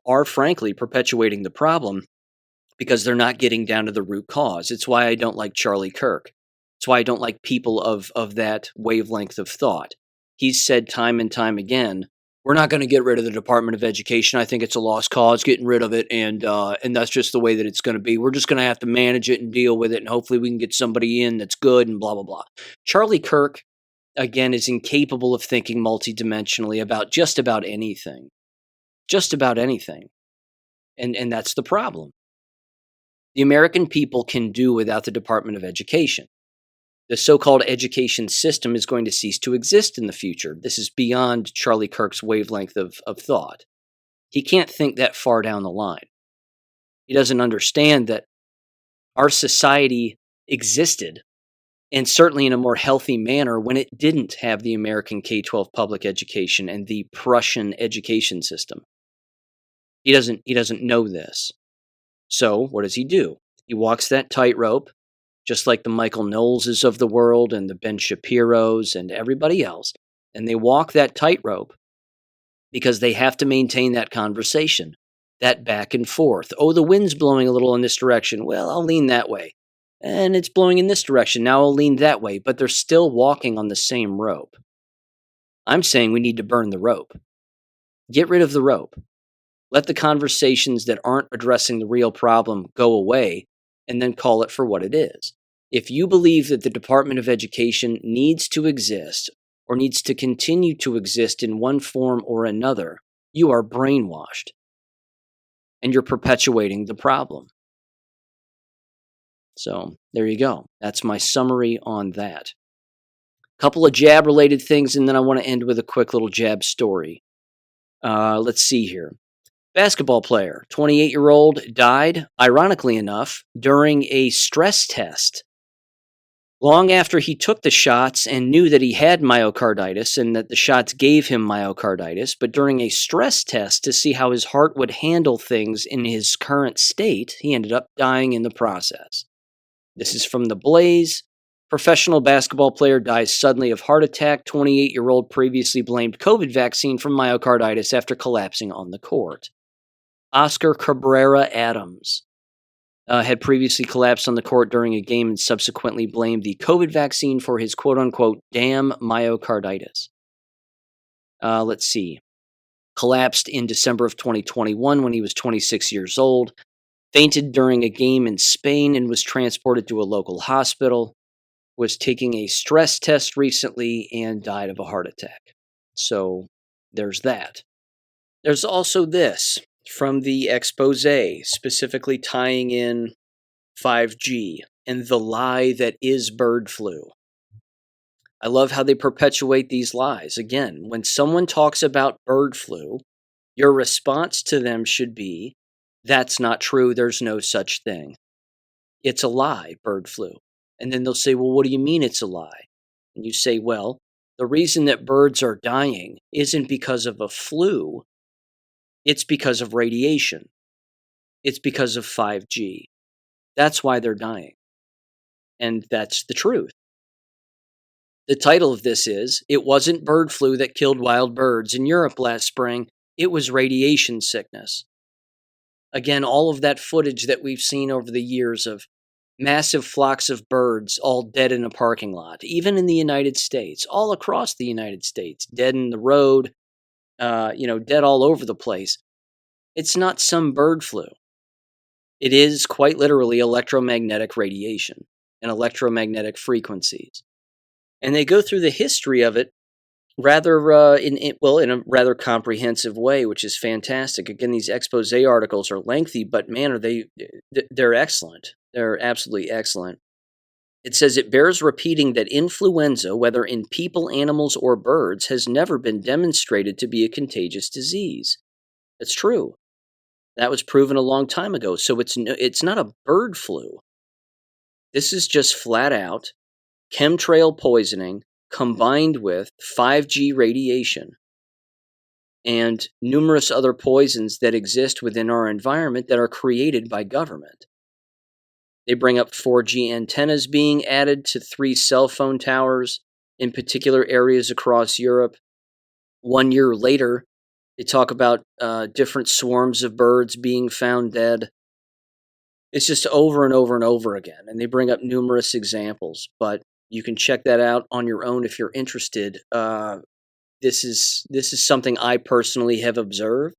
are frankly perpetuating the problem because they're not getting down to the root cause. It's why I don't like Charlie Kirk. It's why I don't like people of that wavelength of thought. He's said time and time again, we're not going to get rid of the Department of Education. I think it's a lost cause, getting rid of it, and that's just the way that it's going to be. We're just going to have to manage it and deal with it, and hopefully we can get somebody in that's good and blah, blah, blah. Charlie Kirk, again, is incapable of thinking multidimensionally about just about anything. Just about anything. And that's the problem. The American people can do without the Department of Education. The so-called education system is going to cease to exist in the future. This is beyond Charlie Kirk's wavelength of thought. He can't think that far down the line. He doesn't understand that our society existed, and certainly in a more healthy manner, when it didn't have the American K-12 public education and the Prussian education system. He doesn't know this. So what does he do? He walks that tightrope, just like the Michael Knowleses of the world and the Ben Shapiros and everybody else. And they walk that tightrope because they have to maintain that conversation, that back and forth. Oh, the wind's blowing a little in this direction. Well, I'll lean that way. And it's blowing in this direction. Now I'll lean that way. But they're still walking on the same rope. I'm saying we need to burn the rope. Get rid of the rope. Let the conversations that aren't addressing the real problem go away, and then call it for what it is. If you believe that the Department of Education needs to exist or needs to continue to exist in one form or another, you are brainwashed. And you're perpetuating the problem. So, there you go. That's my summary on that. Couple of jab-related things, and then I want to end with a quick little jab story. Let's see here. Basketball player, 28-year-old, died, ironically enough, during a stress test. Long after he took the shots and knew that he had myocarditis and that the shots gave him myocarditis, but during a stress test to see how his heart would handle things in his current state, he ended up dying in the process. This is from The Blaze. Professional basketball player dies suddenly of heart attack. 28-year-old previously blamed COVID vaccine for myocarditis after collapsing on the court. Oscar Cabrera Adams had previously collapsed on the court during a game and subsequently blamed the COVID vaccine for his quote-unquote damn myocarditis. Let's see. Collapsed in December of 2021 when he was 26 years old. Fainted during a game in Spain and was transported to a local hospital. Was taking a stress test recently and died of a heart attack. So there's that. There's also this from the expose, specifically tying in 5G and the lie that is bird flu. I love how they perpetuate these lies. Again, when someone talks about bird flu, your response to them should be, that's not true, there's no such thing. It's a lie, bird flu. And then they'll say, well, what do you mean it's a lie? And you say, well, the reason that birds are dying isn't because of a flu. It's because of radiation. It's because of 5G. That's why they're dying. And that's the truth. The title of this is, "It Wasn't Bird Flu That Killed Wild Birds in Europe Last Spring, It Was Radiation Sickness." Again, all of that footage that we've seen over the years of massive flocks of birds all dead in a parking lot, even in the United States, all across the United States, dead in the road, dead all over the place. It's not some bird flu. It is quite literally electromagnetic radiation and electromagnetic frequencies. And they go through the history of it rather in a rather comprehensive way, which is fantastic. Again, these expose articles are lengthy, but man, they're excellent. They're absolutely excellent. It says it bears repeating that influenza, whether in people, animals, or birds, has never been demonstrated to be a contagious disease. That's true. That was proven a long time ago. So it's not a bird flu. This is just flat out chemtrail poisoning combined with 5G radiation and numerous other poisons that exist within our environment that are created by government. They bring up 4G antennas being added to 3 cell phone towers in particular areas across Europe. 1 year later, they talk about different swarms of birds being found dead. It's just over and over and over again, and they bring up numerous examples, but you can check that out on your own if you're interested. This is something I personally have observed.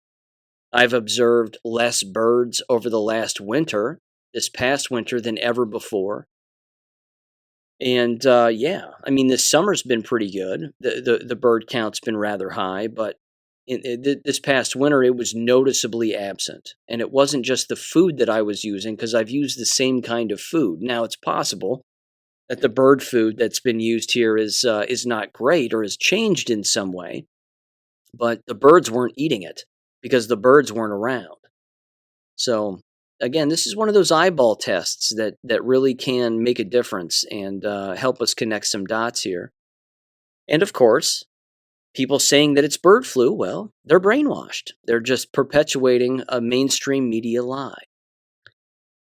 I've observed less birds over the last winter, this past winter, than ever before. And this summer's been pretty good. The bird count's been rather high, but this past winter it was noticeably absent. And it wasn't just the food that I was using, because I've used the same kind of food. Now it's possible that the bird food that's been used here is not great or has changed in some way, but the birds weren't eating it because the birds weren't around. So again, this is one of those eyeball tests that really can make a difference and help us connect some dots here. And of course, people saying that it's bird flu, well, they're brainwashed. They're just perpetuating a mainstream media lie.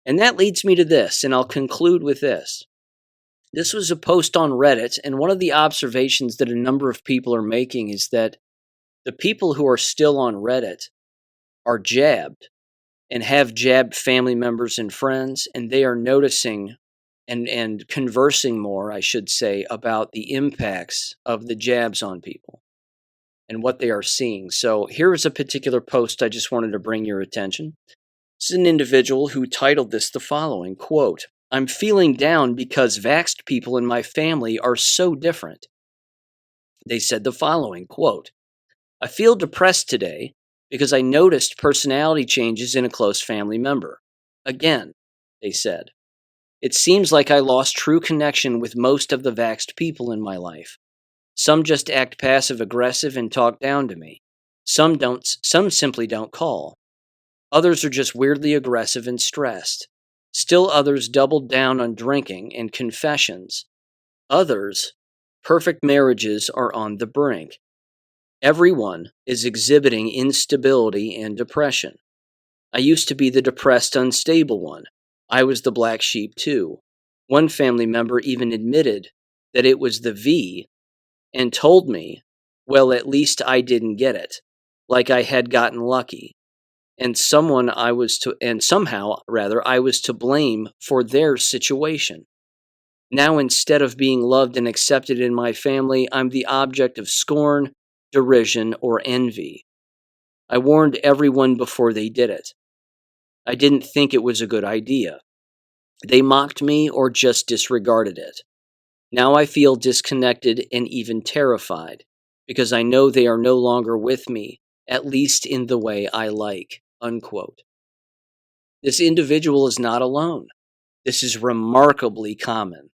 And that leads me to this, and I'll conclude with this. This was a post on Reddit, and one of the observations that a number of people are making is that the people who are still on Reddit are jabbed and have jabbed family members and friends, and they are noticing and conversing more, I should say, about the impacts of the jabs on people and what they are seeing. So here is a particular post I just wanted to bring your attention. This is an individual who titled this the following, quote, "I'm feeling down because vaxxed people in my family are so different." They said the following, quote, "I feel depressed today because I noticed personality changes in a close family member. Again," they said, "it seems like I lost true connection with most of the vaxxed people in my life. Some just act passive-aggressive and talk down to me. Some simply don't call. Others are just weirdly aggressive and stressed. Still others doubled down on drinking and confessions. Others, perfect marriages are on the brink. Everyone is exhibiting instability and depression. I used to be the depressed, unstable one. I was the black sheep too. One family member even admitted that it was the V and told me, well, at least I didn't get it, like I had gotten lucky. And somehow I was to blame for their situation. Now, instead of being loved and accepted in my family, I'm the object of scorn, derision, or envy. I warned everyone before they did it. I didn't think it was a good idea. They mocked me or just disregarded it. Now I feel disconnected and even terrified because I know they are no longer with me, at least in the way I like." Unquote. This individual is not alone. This is remarkably common.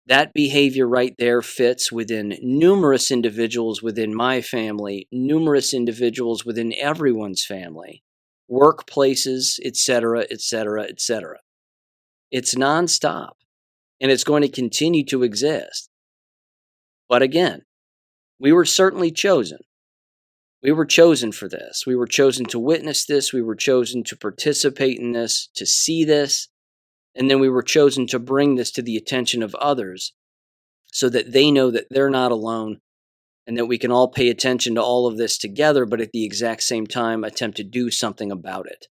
That behavior right there fits within numerous individuals within my family, numerous individuals within everyone's family, workplaces, etc., etc., etc. It's nonstop, and it's going to continue to exist. But again, we were certainly chosen. We were chosen for this. We were chosen to witness this. We were chosen to participate in this, to see this. And then we were chosen to bring this to the attention of others so that they know that they're not alone and that we can all pay attention to all of this together, but at the exact same time attempt to do something about it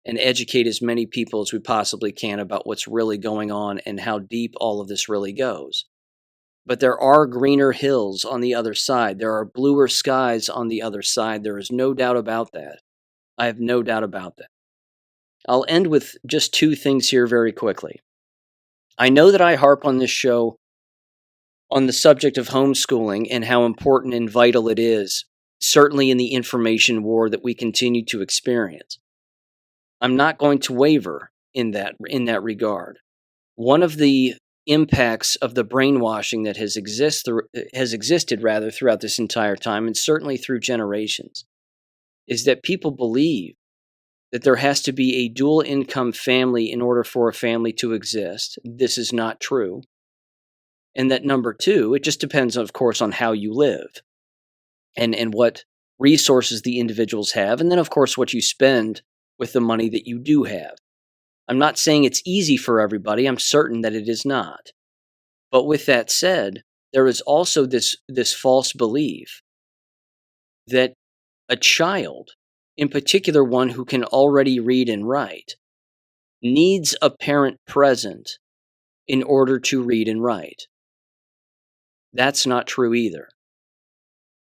and educate as many people as we possibly can about what's really going on and how deep all of this really goes. But there are greener hills on the other side. There are bluer skies on the other side. There is no doubt about that. I have no doubt about that. I'll end with just two things here very quickly. I know that I harp on this show on the subject of homeschooling and how important and vital it is, certainly in the information war that we continue to experience. I'm not going to waver in that regard. One of the impacts of the brainwashing that has existed throughout this entire time, and certainly through generations, is that people believe that there has to be a dual income family in order for a family to exist. This is not true. And that number two, it just depends, of course, on how you live and what resources the individuals have, and then, of course, what you spend with the money that you do have. I'm not saying it's easy for everybody. I'm certain that it is not. But with that said, there is also this false belief that a child, in particular one who can already read and write, needs a parent present in order to read and write. That's not true either.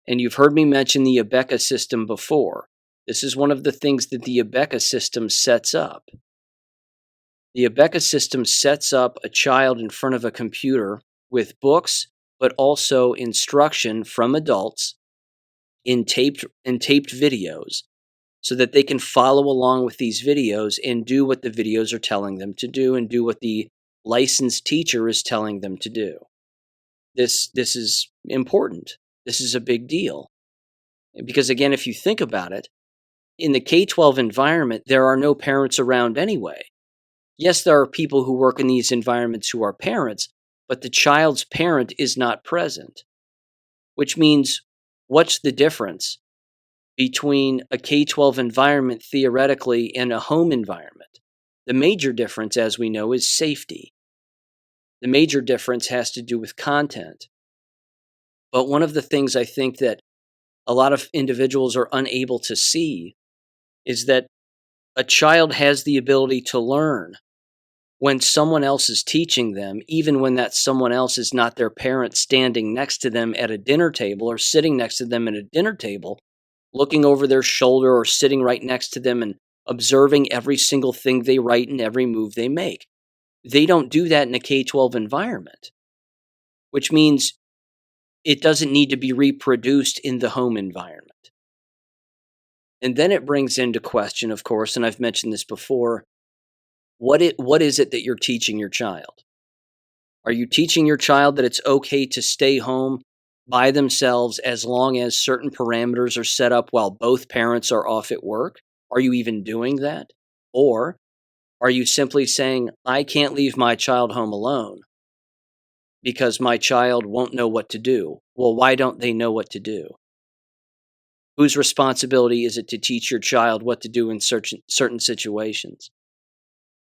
And you've heard me mention the Abeka system before. This is one of the things that the Abeka system sets up. The Abeka system sets up a child in front of a computer with books, but also instruction from adults in taped videos so that they can follow along with these videos and do what the videos are telling them to do and do what the licensed teacher is telling them to do. This is important. This is a big deal. Because again, if you think about it, in the K-12 environment, there are no parents around anyway. Yes, there are people who work in these environments who are parents, but the child's parent is not present. Which means, what's the difference between a K-12 environment theoretically and a home environment? The major difference, as we know, is safety. The major difference has to do with content. But one of the things I think that a lot of individuals are unable to see is that a child has the ability to learn when someone else is teaching them, even when that someone else is not their parent standing next to them at a dinner table or sitting next to them at a dinner table, looking over their shoulder or sitting right next to them and observing every single thing they write and every move they make. They don't do that in a K-12 environment, which means it doesn't need to be reproduced in the home environment. And then it brings into question, of course, and I've mentioned this before, what is it that you're teaching your child? Are you teaching your child that it's okay to stay home by themselves as long as certain parameters are set up while both parents are off at work? Are you even doing that? Or are you simply saying, I can't leave my child home alone because my child won't know what to do? Well, why don't they know what to do? Whose responsibility is it to teach your child what to do in certain situations?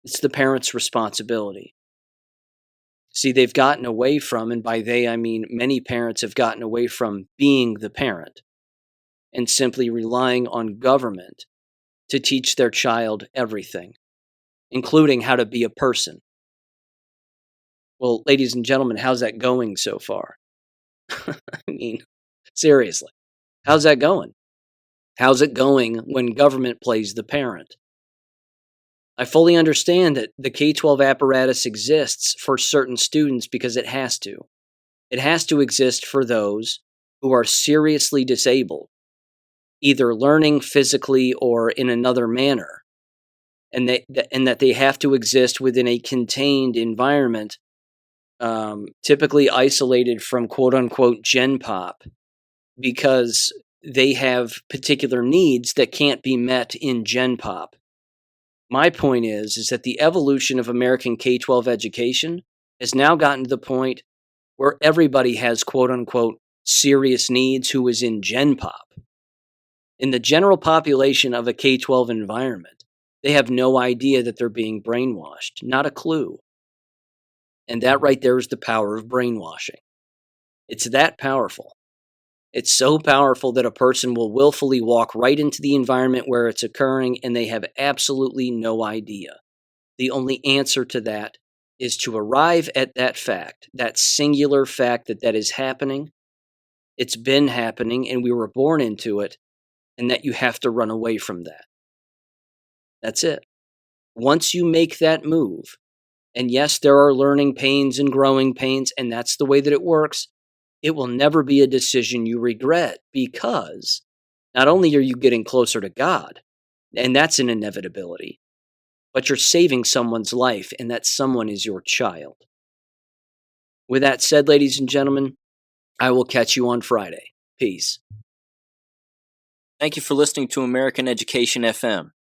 It's the parent's responsibility. See, they've gotten away from, and by they I mean many parents have gotten away from being the parent and simply relying on government to teach their child everything, including how to be a person. Well, ladies and gentlemen, how's that going so far? I mean, seriously, how's that going? How's it going when government plays the parent? I fully understand that the K-12 apparatus exists for certain students because it has to. It has to exist for those who are seriously disabled, either learning physically or in another manner, and that they have to exist within a contained environment, typically isolated from quote-unquote Gen Pop, because they have particular needs that can't be met in Gen Pop. My point is that the evolution of American K-12 education has now gotten to the point where everybody has quote-unquote serious needs who is in Gen Pop. In the general population of a K-12 environment, they have no idea that they're being brainwashed, not a clue. And that right there is the power of brainwashing. It's that powerful. It's so powerful that a person will willfully walk right into the environment where it's occurring and they have absolutely no idea. The only answer to that is to arrive at that fact, that singular fact that is happening. It's been happening and we were born into it, and that you have to run away from that. That's it. Once you make that move, and yes, there are learning pains and growing pains, and that's the way that it works, it will never be a decision you regret, because not only are you getting closer to God, and that's an inevitability, but you're saving someone's life, and that someone is your child. With that said, ladies and gentlemen, I will catch you on Friday. Peace. Thank you for listening to American Education FM.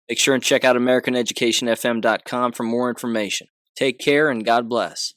Make sure and check out AmericanEducationFM.com for more information. Take care and God bless.